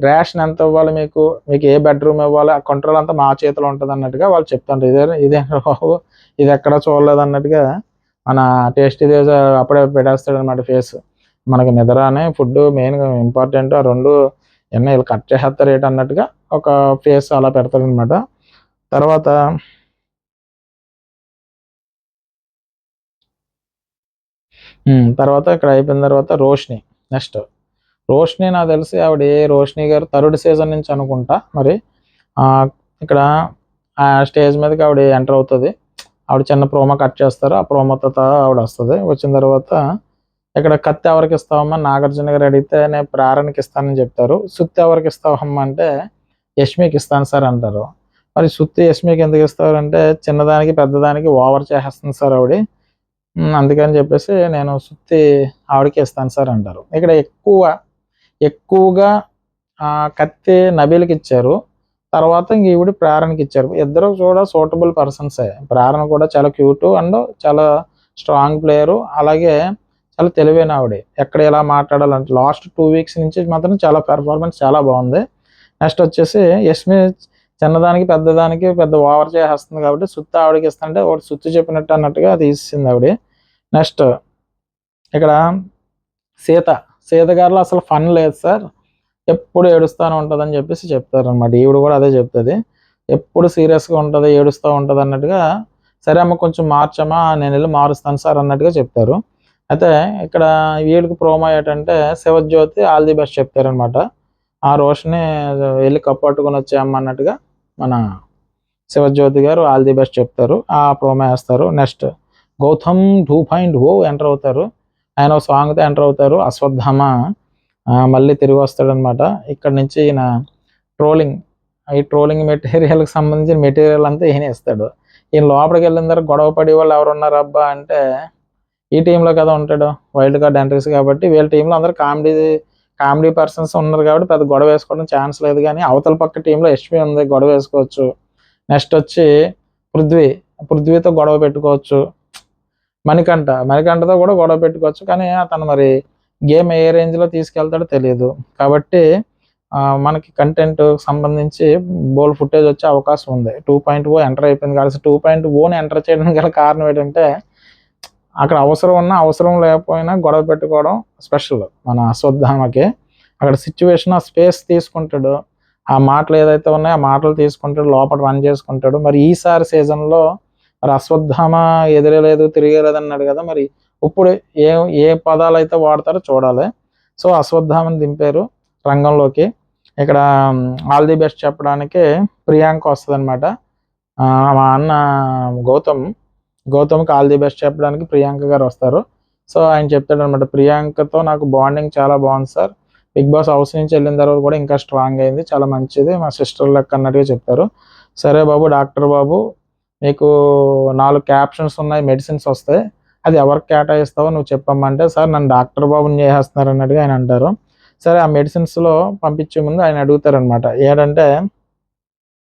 రేషన్ ఎంత ఇవ్వాలి, మీకు ఏ బెడ్రూమ్ ఇవ్వాలి, ఆ కంట్రోల్ అంతా మా చేతిలో ఉంటుంది అన్నట్టుగా వాళ్ళు చెప్తుంటారు. ఇదే బాబు ఇది ఎక్కడ చూడలేదు అన్నట్టుగా మన టేస్టీ తేజ అప్పుడే పెట్టేస్తాడు అనమాట ఫేస్. మనకి నిద్ర అని ఫుడ్ మెయిన్ ఇంపార్టెంట్, ఆ రెండు ఎన్న వీళ్ళు కట్ చేస్తారు ఏంటి అన్నట్టుగా ఒక ఫేస్ అలా పెడతాడు అనమాట. తర్వాత ఇక్కడ అయిపోయిన తర్వాత నెక్స్ట్ రోష్ని నాకు తెలిసి ఆవిడ రోష్ని గారు థర్డ్ సీజన్ నుంచి అనుకుంటా మరి. ఇక్కడ ఆ స్టేజ్ మీదకి ఆవిడ ఎంటర్ అవుతుంది. ఆవిడ చిన్న ప్రోమో కట్ చేస్తారు, ఆ ప్రోమోతో ఆవిడ వస్తుంది. వచ్చిన తర్వాత ఇక్కడ కత్తి ఎవరికి ఇస్తావమ్మా నాగార్జున గారు అడిగితే నేను ప్రేరణకి ఇస్తానని చెప్తారు. సుత్తి ఎవరికి ఇస్తావమ్మా అంటే యష్మికి ఇస్తాను సార్ అంటారు. మరి సుత్తి యష్మికి ఎందుకు ఇస్తారంటే చిన్నదానికి పెద్దదానికి ఓవర్ చేసేస్తుంది సార్ ఆవిడ, అందుకని చెప్పేసి నేను సుత్తి ఆవిడకి ఇస్తాను సార్ అంటారు. ఇక్కడ ఎక్కువగా కత్తి నబీల్కి ఇచ్చారు, తర్వాత ఇంక ఈవిడ ప్రేరణకి ఇచ్చారు. ఇద్దరు కూడా సూటబుల్ పర్సన్సే. ప్రేరణ కూడా చాలా క్యూట్ అండ్ చాలా స్ట్రాంగ్ ప్లేయరు, అలాగే చాలా తెలివైన ఆవిడ. ఎక్కడ ఎలా మాట్లాడాలంటే లాస్ట్ 2 వీక్స్ నుంచి మాత్రం చాలా పెర్ఫార్మెన్స్ చాలా బాగుంది. నెక్స్ట్ వచ్చేసి యష్మి చిన్నదానికి పెద్దదానికి పెద్ద ఓవర్ చేసేస్తుంది కాబట్టి సుత్తి ఆవిడకి ఇస్తుంటే ఒకటి సుత్తి చెప్పినట్టు అన్నట్టుగా తీసింది ఆవిడ. నెక్స్ట్ ఇక్కడ సీత గారిలో అసలు ఫన్ లేదు సార్, ఎప్పుడు ఏడుస్తూనే ఉంటుంది అని చెప్పేసి చెప్తారు అనమాట. ఈవిడ కూడా అదే చెప్తుంది, ఎప్పుడు సీరియస్గా ఉంటుంది ఏడుస్తూ ఉంటుంది అన్నట్టుగా. సరే అమ్మ కొంచెం మార్చమ్మా నేను వెళ్ళి మారుస్తాను సార్ అన్నట్టుగా చెప్తారు. అయితే ఇక్కడ వీడికి ప్రోమో ఏంటంటే శివజ్యోతి ఆల్ ది బెస్ట్ చెప్తారనమాట. ఆ రోషని వెళ్ళి కప్పట్టుకొని వచ్చాయమ్మ అన్నట్టుగా మన శివజ్యోతి గారు ఆల్ ది బెస్ట్ చెప్తారు, ఆ ప్రోమో వేస్తారు. నెక్స్ట్ గౌతమ్ 2.0 ఎంటర్ అవుతారు. ఆయన సాంగ్తో ఎంటర్ అవుతారు. అశ్వత్థామ మళ్ళీ తిరిగి వస్తాడనమాట. ఇక్కడ నుంచి ఈయన ఈ ట్రోలింగ్ మెటీరియల్కి సంబంధించిన మెటీరియల్ అంతా ఈయన ఇస్తాడు. ఈయన లోపలికి వెళ్ళిన తర్వాత గొడవ పడే వాళ్ళు ఎవరున్నారు అబ్బా అంటే ఈ టీంలో కదా ఉంటాడు, వైల్డ్ కార్డ్ ఎంట్రీస్ కాబట్టి వీళ్ళ టీంలో అందరూ కామెడీ పర్సన్స్ ఉన్నారు కాబట్టి పెద్ద గొడవ వేసుకోవడం ఛాన్స్ లేదు, కానీ అవతల పక్క టీంలో యష్మి ఉంది, గొడవ వేసుకోవచ్చు. నెక్స్ట్ వచ్చి పృథ్వీతో గొడవ పెట్టుకోవచ్చు. మణికంఠతో కూడా గొడవ పెట్టుకోవచ్చు, కానీ అతను మరి గేమ్ ఏ రేంజ్లో తీసుకెళ్తాడో తెలియదు. కాబట్టి మనకి కంటెంట్ సంబంధించి బోల్ ఫుటేజ్ వచ్చే అవకాశం ఉంది. 2.0 ఎంటర్ అయిపోయింది కాబట్టి 2.0ని ఎంటర్ చేయడానికి గల కారణం ఏంటంటే అక్కడ అవసరం ఉన్నా అవసరం లేకపోయినా గొడవ పెట్టుకోవడం స్పెషల్ మన అశ్వత్థామకి. అక్కడ సిచ్యువేషన్ ఆ స్పేస్ తీసుకుంటాడు, ఆ మాటలు ఏదైతే ఉన్నాయో ఆ మాటలు తీసుకుంటాడు, లోపల రన్ చేసుకుంటాడు. మరి ఈసారి సీజన్లో మరి అశ్వత్థామ ఎదిరలేదు తిరిగేలేదు అన్నాడు కదా, మరి ఇప్పుడు ఏ పదాలు అయితే వాడతారో చూడాలి. సో అశ్వత్థామని దింపారు రంగంలోకి. ఇక్కడ ఆల్ ది బెస్ట్ చెప్పడానికి ప్రియాంక వస్తుంది అనమాట. మా అన్న గౌతమ్కి ఆల్ ది బెస్ట్ చెప్పడానికి ప్రియాంక గారు వస్తారు. సో ఆయన చెప్తాడు అనమాట, ప్రియాంకతో నాకు బాండింగ్ చాలా బాగుంది సార్, బిగ్ బాస్ హౌస్ నుంచి వెళ్ళిన తర్వాత కూడా ఇంకా స్ట్రాంగ్ అయింది, చాలా మంచిది, మా సిస్టర్ లెక్క అన్నట్టుగా చెప్తారు. సరే బాబు, డాక్టర్ బాబు మీకు 4 క్యాప్షన్స్ ఉన్నాయి, మెడిసిన్స్ వస్తాయి, అది ఎవరికి కేటాయిస్తావో నువ్వు చెప్పమ్మంటే, సార్ నన్ను డాక్టర్ బాబుని చేసేస్తున్నారు అన్నట్టుగా ఆయన అంటారు. సరే ఆ మెడిసిన్స్లో పంపించే ముందు ఆయన అడుగుతారనమాట, ఏంటంటే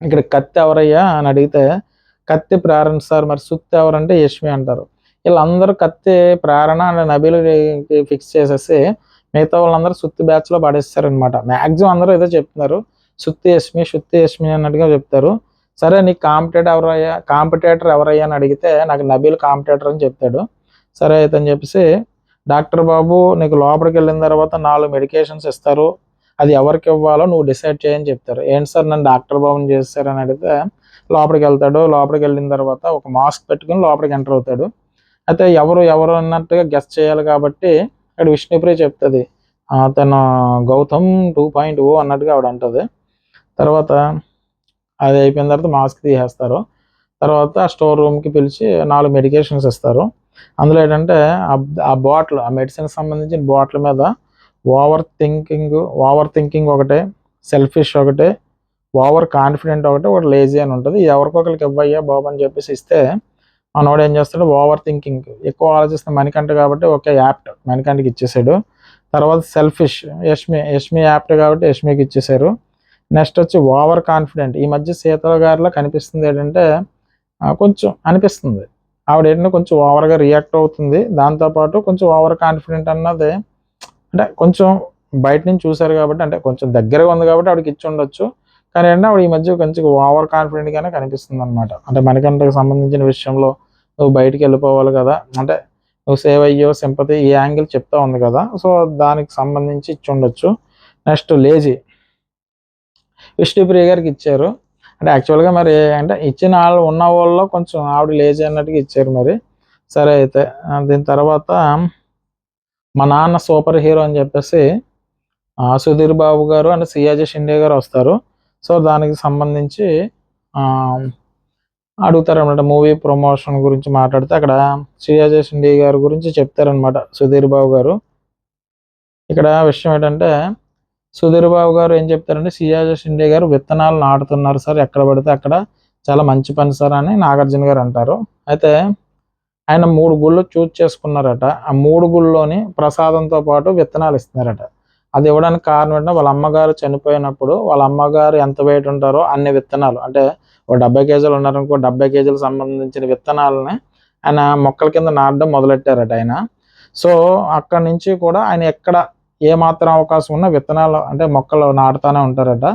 ఇక్కడ కత్తి ఎవరయ్యా అని అడిగితే, కత్తి ప్రేరణ సార్, మరి సుత్తి ఎవరంటే యష్మి అంటారు. వీళ్ళందరూ కత్తి ప్రేరణ అండ్ నబీల్ ఫిక్స్ చేసేసి మిగతా వాళ్ళందరూ సుత్తి బ్యాచ్లో పడేస్తారనమాట. మ్యాక్సిమం అందరూ ఏదో చెప్తున్నారు, సుత్తి యష్మి అన్నట్టుగా చెప్తారు. సరే నీకు కాంపిటేటర్ ఎవరయ్యా అని అడిగితే నాకు నబీల్ కాంపిటేటర్ అని చెప్తాడు. సరే అయితే అని చెప్పేసి, డాక్టర్ బాబు నీకు లోపలికి వెళ్ళిన తర్వాత 4 మెడికేషన్స్ ఇస్తారు, అది ఎవరికి ఇవ్వాలో నువ్వు డిసైడ్ చేయని చెప్తారు. ఏంటి సార్ నన్ను డాక్టర్ బాబుని చేస్తారని అడిగితే లోపలికి వెళ్తాడు. లోపలికి వెళ్ళిన తర్వాత ఒక మాస్క్ పెట్టుకుని లోపలికి ఎంటర్ అవుతాడు. అయితే ఎవరు అన్నట్టుగా గెస్ట్ చేయాలి కాబట్టి అక్కడ విష్ణుప్రియ చెప్తుంది, తను గౌతమ్ 2.0 అన్నట్టుగా ఆవిడ అంటుంది. తర్వాత అది అయిపోయిన తర్వాత మాస్క్ తీసేస్తారు. తర్వాత ఆ రూమ్కి పిలిచి 4 మెడికేషన్స్ ఇస్తారు. అందులో ఏంటంటే ఆ బాటిల్, ఆ మెడిసిన్కి సంబంధించిన బాటిల్ మీద ఓవర్ థింకింగ్ ఒకటే, సెల్ఫిష్ ఒకటే, ఓవర్ కాన్ఫిడెంట్ ఒకటి లేజీ అని ఉంటుంది. ఎవరికొకరికి ఇవ్వయ్యా బాబు అని చెప్పేసి ఇస్తే మనోడు ఏం చేస్తాడు, ఓవర్ థింకింగ్ ఎక్కువ ఆలోచిస్తే మణికంఠ కాబట్టి ఓకే యాప్ట్ మణికంఠకి ఇచ్చేసాడు. తర్వాత సెల్ఫిష్ యష్మి యాప్ట్ కాబట్టి యష్మికి ఇచ్చేసారు. నెక్స్ట్ వచ్చి ఓవర్ కాన్ఫిడెంట్, ఈ మధ్య శీతల గారిలో కనిపిస్తుంది ఏంటంటే కొంచెం అనిపిస్తుంది ఆవిడ ఏంటంటే కొంచెం ఓవర్గా రియాక్ట్ అవుతుంది. దాంతోపాటు కొంచెం ఓవర్ కాన్ఫిడెంట్ అన్నది అంటే కొంచెం బయట నుంచి చూశారు కాబట్టి, అంటే కొంచెం దగ్గరగా ఉంది కాబట్టి ఆవిడకి ఇచ్చి ఉండొచ్చు. కానీ ఏంటంటే ఆవిడ ఈ మధ్య కొంచెం ఓవర్ కాన్ఫిడెంట్గానే కనిపిస్తుంది అనమాట. అంటే మణికంఠకి సంబంధించిన విషయంలో నువ్వు బయటికి వెళ్ళిపోవాలి కదా, అంటే నువ్వు సేవ్ అయ్యో సింపతి ఈ యాంగిల్ చెప్తా ఉంది కదా, సో దానికి సంబంధించి ఇచ్చి ఉండొచ్చు. నెక్స్ట్ లేజీ విష్ణుప్రియ గారికి ఇచ్చారు. అంటే యాక్చువల్గా మరి అంటే ఇచ్చిన వాళ్ళు ఉన్న వాళ్ళలో కొంచెం ఆవిడ లేజీ అన్నట్టుగా ఇచ్చారు మరి. సరే అయితే దీని తర్వాత మా నాన్న సూపర్ హీరో అని చెప్పేసి సుధీర్ బాబు గారు అండ్ సియాజీ షిండే గారు వస్తారు. సో దానికి సంబంధించి అడుగుతారనమాట, మూవీ ప్రమోషన్ గురించి మాట్లాడితే అక్కడ సియాజీ షిండే గారి గురించి చెప్తారనమాట సుధీర్ బాబు గారు. ఇక్కడ విషయం ఏంటంటే సుధీర్ బాబు గారు ఏం చెప్తారంటే, సియాజీ షిండే గారు విత్తనాలు నాటుతున్నారు సార్ ఎక్కడ పడితే అక్కడ, చాలా మంచి పని సార్ అని నాగార్జున గారు అంటారు. అయితే ఆయన 3 గుళ్ళు చూజ్ చేసుకున్నారట. ఆ 3 గుళ్ళలోని ప్రసాదంతో పాటు విత్తనాలు ఇస్తున్నారట. అది ఇవ్వడానికి కారణం ఏంటంటే వాళ్ళ అమ్మగారు చనిపోయినప్పుడు వాళ్ళ అమ్మగారు ఎంత వెయిట్ ఉంటారో అన్ని విత్తనాలు, అంటే ఒక 70 కేజీలు ఉన్నారనుకో 70 కేజీలకు సంబంధించిన విత్తనాలని ఆయన మొక్కల కింద నాటడం మొదలెట్టారట ఆయన. సో అక్కడి నుంచి కూడా ఆయన ఎక్కడ ఏమాత్రం అవకాశం ఉన్నా విత్తనాలు అంటే మొక్కలు నాటుతూనే ఉంటారట.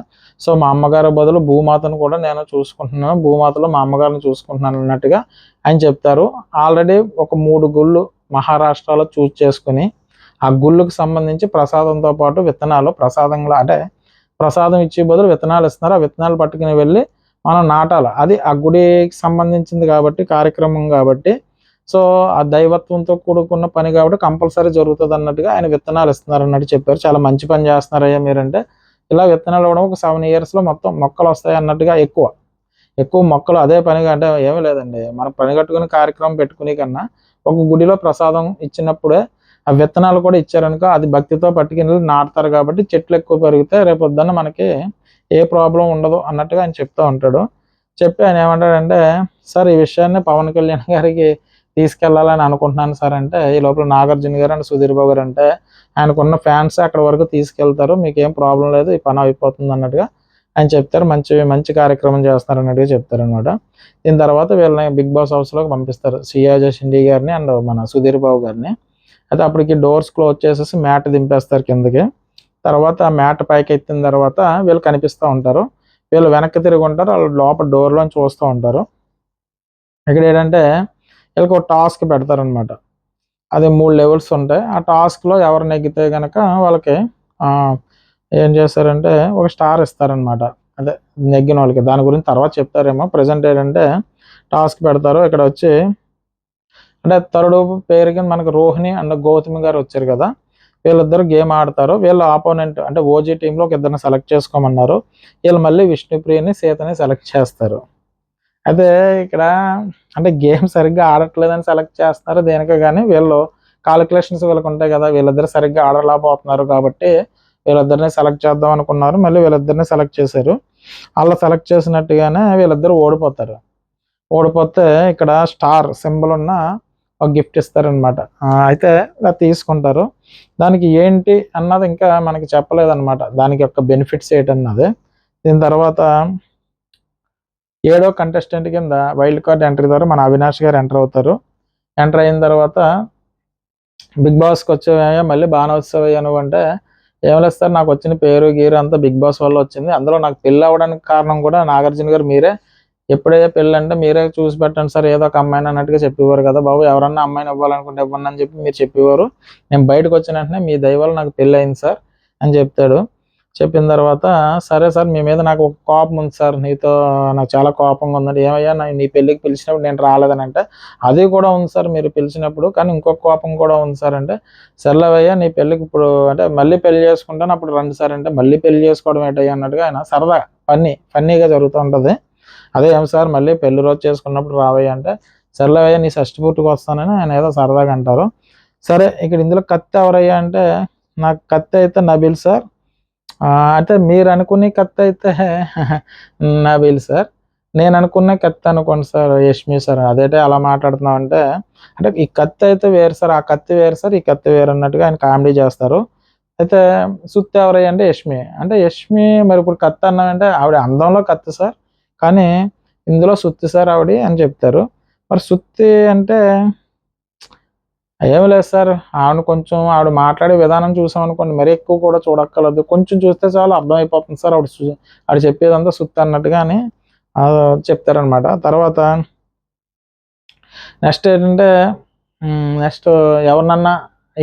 సో మా అమ్మగారి బదులు భూమాతను కూడా నేను చూసుకుంటున్నాను, భూమాతలో మా అమ్మగారిని చూసుకుంటున్నాను అన్నట్టుగా ఆయన చెప్తారు. ఆల్రెడీ ఒక 3 గుళ్ళు మహారాష్ట్రలో చూజ్ చేసుకుని ఆ గుళ్ళకు సంబంధించి ప్రసాదంతో పాటు విత్తనాలు ప్రసాదంలో, అంటే ప్రసాదం ఇచ్చే బదులు విత్తనాలు ఇస్తున్నారు. ఆ విత్తనాలు పట్టుకుని వెళ్ళి మనం నాటాలి. అది ఆ గుడికి సంబంధించింది కాబట్టి, కార్యక్రమం కాబట్టి, సో ఆ దైవత్వంతో కూడుకున్న పని కాబట్టి కంపల్సరీ జరుగుతుంది అన్నట్టుగా ఆయన విత్తనాలు ఇస్తున్నారు అన్నట్టు చెప్పారు. చాలా మంచి పని చేస్తున్నారయ్యా మీరంటే, ఇలా విత్తనాలు ఇవ్వడం ఒక 7 yearsలో మొత్తం మొక్కలు వస్తాయి అన్నట్టుగా ఎక్కువ మొక్కలు అదే పనిగా, అంటే ఏమీ లేదండి, మనం పని కట్టుకుని కార్యక్రమం పెట్టుకునే కన్నా ఒక గుడిలో ప్రసాదం ఇచ్చినప్పుడే ఆ విత్తనాలు కూడా ఇచ్చారనుకో అది భక్తితో పట్టుకుని నాటుతారు కాబట్టి చెట్లు ఎక్కువ పెరిగితే రేపొద్దున్న మనకి ఏ ప్రాబ్లం ఉండదు అన్నట్టుగా ఆయన చెప్తూ ఉంటాడు. చెప్పి ఆయన ఏమంటాడంటే, సార్ ఈ విషయాన్ని పవన్ కళ్యాణ్ గారికి తీసుకెళ్ళాలని అనుకుంటున్నాను సార్ అంటే, ఈ లోపల నాగార్జున గారు అండ్ సుధీర్ బాబు గారు అంటే, ఆయనకున్న ఫ్యాన్స్ అక్కడ వరకు తీసుకెళ్తారు, మీకేం ప్రాబ్లం లేదు, ఈ పని అయిపోతుంది అన్నట్టుగా ఆయన చెప్తారు. మంచి మంచి కార్యక్రమం చేస్తున్నారు అన్నట్టుగా చెప్తారనమాట. దీని తర్వాత వీళ్ళని బిగ్ బాస్ హౌస్లోకి పంపిస్తారు, శ్రీయాజ షిండే గారిని అండ్ మన సుధీర్ బాబు గారిని. అయితే అప్పటికి డోర్స్ క్లోజ్ చేసేసి మ్యాట్ దింపేస్తారు కిందకి. తర్వాత మ్యాట్ పైకి ఎత్తిన తర్వాత వీళ్ళు కనిపిస్తూ ఉంటారు. వీళ్ళు వెనక్కి తిరిగి ఉంటారు, వాళ్ళు లోపల డోర్లోంచి చూస్తూ ఉంటారు. ఇక్కడ ఏంటంటే వీళ్ళకి ఒక టాస్క్ పెడతారనమాట. అది 3 లెవెల్స్ ఉంటాయి. ఆ టాస్క్లో ఎవరు నెగ్గితే కనుక వాళ్ళకి ఏం చేస్తారంటే ఒక స్టార్ ఇస్తారనమాట. అదే నెగ్గిన వాళ్ళకి. దాని గురించి తర్వాత చెప్తారేమో. ప్రజెంట్ ఏంటంటే టాస్క్ పెడతారు. ఇక్కడ వచ్చి అంటే థర్డ్ పేరు కింద మనకు రోహిణి అండ్ గౌతమి గారు వచ్చారు కదా, వీళ్ళిద్దరు గేమ్ ఆడతారు. వీళ్ళ ఆపోనెంట్ అంటే ఓజీ టీంలో ఒక ఇద్దరిని సెలెక్ట్ చేసుకోమన్నారు. వీళ్ళు మళ్ళీ విష్ణుప్రియని సీతని సెలెక్ట్ చేస్తారు. అయితే ఇక్కడ అంటే గేమ్ సరిగ్గా ఆడట్లేదని సెలెక్ట్ చేస్తున్నారు దేనికో, కానీ వీళ్ళు కాలిక్యులేషన్స్ వీళ్ళకి ఉంటాయి కదా, వీళ్ళిద్దరు సరిగ్గా ఆడలేకపోతున్నారు కాబట్టి వీళ్ళిద్దరిని సెలెక్ట్ చేద్దాం అనుకున్నారు. మళ్ళీ వీళ్ళిద్దరిని సెలెక్ట్ చేశారు. అలా సెలెక్ట్ చేసినట్టుగానే వీళ్ళిద్దరు ఓడిపోతారు. ఓడిపోతే ఇక్కడ స్టార్ సింబల్ ఉన్న ఒక గిఫ్ట్ ఇస్తారనమాట. అయితే ఇలా తీసుకుంటారు. దానికి ఏంటి అన్నది ఇంకా మనకి చెప్పలేదన్నమాట, దానికి యొక్క బెనిఫిట్స్ ఏంటన్నది. దీని తర్వాత 7వ కంటెస్టెంట్ కింద వైల్డ్ కార్డ్ ఎంట్రీ ద్వారా మన అవినాష్ గారు ఎంటర్ అవుతారు. ఎంటర్ అయిన తర్వాత బిగ్ బాస్కి వచ్చేవయ్యా మళ్ళీ బాగానే వచ్చేవయ్యా నువ్వు అంటే, ఏమలేదు సార్, నాకు వచ్చిన పేరు గీరు అంతా బిగ్ బాస్ వల్ల వచ్చింది, అందులో నాకు పెళ్ళి అవ్వడానికి కారణం కూడా నాగార్జున గారు మీరే, ఎప్పుడే పెళ్ళి అంటే మీరే చూసి పెట్టండి సార్, ఏదో ఒక అమ్మాయిని అన్నట్టుగా చెప్పేవారు కదా బాబు, ఎవరన్నా అమ్మాయిని ఇవ్వాలనుకుంటే ఇవ్వండి అని చెప్పి మీరు చెప్పేవారు. నేను బయటకు వచ్చిన వెంటనే మీ దయ వల్ల నాకు పెళ్ళి అయింది సార్ అని చెప్తాడు. చెప్పిన తర్వాత సరే సార్, మీ మీద నాకు ఒక కోపం ఉంది సార్, నీతో నాకు చాలా కోపంగా ఉందండి. ఏమయ్యా నీ పెళ్ళికి పిలిచినప్పుడు నేను రాలేదని అంటే, అది కూడా ఉంది సార్ మీరు పిలిచినప్పుడు, కానీ ఇంకొక కోపం కూడా ఉంది సార్ అంటే, సర్లేవయ్యా నీ పెళ్ళికి ఇప్పుడు అంటే మళ్ళీ పెళ్లి చేసుకుంటాను అప్పుడు రండి సార్ అంటే, మళ్ళీ పెళ్లి చేసుకోవడం ఏంటయ్యా అన్నట్టుగా ఆయన సరదా ఫన్నీగా జరుగుతూ ఉంటుంది. అదే ఏం సార్ మళ్ళీ పెళ్లి రోజు చేసుకున్నప్పుడు రావయ్యా అంటే, సర్లేవయ్యా నీ షష్టి పూర్తికి వస్తానని ఆయన ఏదో సరదాగా అంటారు. సరే, ఇక్కడ ఇందులో కత్తి ఎవరయ్యా అంటే, నాకు కత్తి అయితే నబీల్ సార్, అంటే మీరు అనుకునే కత్తి అయితే నబీల్ సార్, నేను అనుకునే కత్తి అనుకోండి సార్ యష్మి సార్. అదేంటే అలా మాట్లాడుతున్నాం అంటే, అంటే ఈ కత్తి అయితే వేరు సార్, ఆ కత్తి వేరు సార్, ఈ కత్తి వేరు అన్నట్టుగా ఆయన కామెడీ చేస్తారు. అయితే సుత్తి ఎవరయ్యా అంటే యష్మి అంటే, యష్మి మరి ఇప్పుడు కత్తి అన్నామంటే ఆవిడ అందంలో కత్తి సార్, కానీ ఇందులో సుత్తి సార్ ఆవిడ అని చెప్తారు. మరి సుత్తి అంటే ఏమి లేదు సార్, ఆవిడ మాట్లాడే విధానం చూసామనుకోండి, మరీ ఎక్కువ కూడా చూడక్కర్లేదు, కొంచెం చూస్తే చాలు అర్థమైపోతుంది సార్, ఆవిడ చెప్పేదంతా సుత్తి అన్నట్టుగా అని చెప్తారనమాట. తర్వాత నెక్స్ట్ ఏంటంటే నెక్స్ట్ ఎవరినన్నా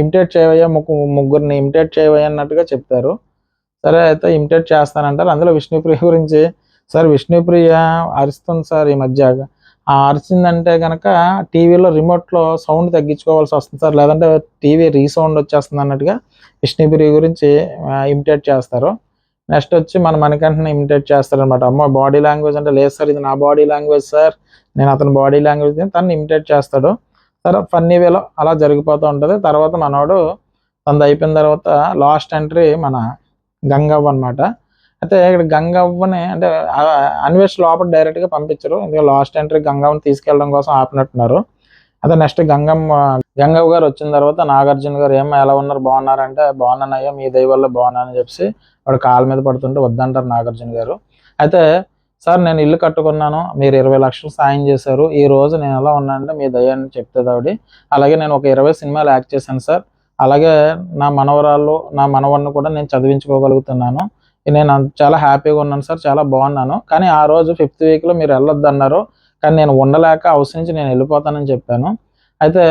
ఇమిటేట్ చేయవయ్యా, ముగ్గురిని ఇమిటేట్ చేయవయ్యా అన్నట్టుగా చెప్తారు. సరే అయితే ఇమిటేట్ చేస్తానంటారు. అందులో విష్ణుప్రియ గురించి, సార్ విష్ణుప్రియ అరుస్తుంది సార్ ఈ మధ్య, అరిచిందంటే కనుక టీవీలో రిమోట్లో సౌండ్ తగ్గించుకోవాల్సి వస్తుంది సార్, లేదంటే టీవీ రీసౌండ్ వచ్చేస్తుంది అన్నట్టుగా విష్ణుప్రియ గురించి ఇమిటేట్ చేస్తారు. నెక్స్ట్ వచ్చి మన మణికంఠని ఇమిటేట్ చేస్తారనమాట. అమ్మో బాడీ లాంగ్వేజ్ అంటే, లేదు సార్ ఇది నా బాడీ లాంగ్వేజ్ సార్, నేను అతని బాడీ లాంగ్వేజ్ తను ఇమిటేట్ చేస్తాడు. సరే ఫన్నీ వేలో అలా జరిగిపోతూ ఉంటుంది. తర్వాత మనోడు తనది అయిపోయిన తర్వాత లాస్ట్ ఎంట్రీ మన గంగవ్వ అనమాట. అయితే ఇక్కడ గంగవ్వని అంటే అన్వేష్ లోపల డైరెక్ట్గా పంపించరు, ఎందుకంటే లాస్ట్ ఎంట్రీ గంగవ్వని తీసుకెళ్ళడం కోసం ఆపినట్టున్నారు. అదే నెక్స్ట్ గంగవ్వ గారు వచ్చిన తర్వాత నాగార్జున గారు ఏమో ఎలా ఉన్నారు బాగున్నారంటే, బాగున్నానయ్యా మీ దయ వల్ల బాగున్నానని చెప్పి వాడు కాళ్ళ మీద పడుతుంటే వద్దంటారు నాగార్జున గారు. అయితే సార్ నేను ఇల్లు కట్టుకున్నాను, మీరు 20 లక్షలు సాయం చేశారు, ఈ రోజు నేను ఎలా ఉన్నానంటే మీ దయ అని చెప్తుంది ఆవిడ. అలాగే నేను ఒక 20 సినిమాలు యాక్ట్ చేశాను సార్, అలాగే నా మనవడిని కూడా నేను చదివించుకోగలుగుతున్నాను, నేను చాలా హ్యాపీగా ఉన్నాను సార్, చాలా బాగున్నాను. కానీ ఆ రోజు 5th వీక్లో మీరు వెళ్ళొద్దు అన్నారు, కానీ నేను ఉండలేక హౌస్ నుంచి నేను వెళ్ళిపోతానని చెప్పాను. అయితే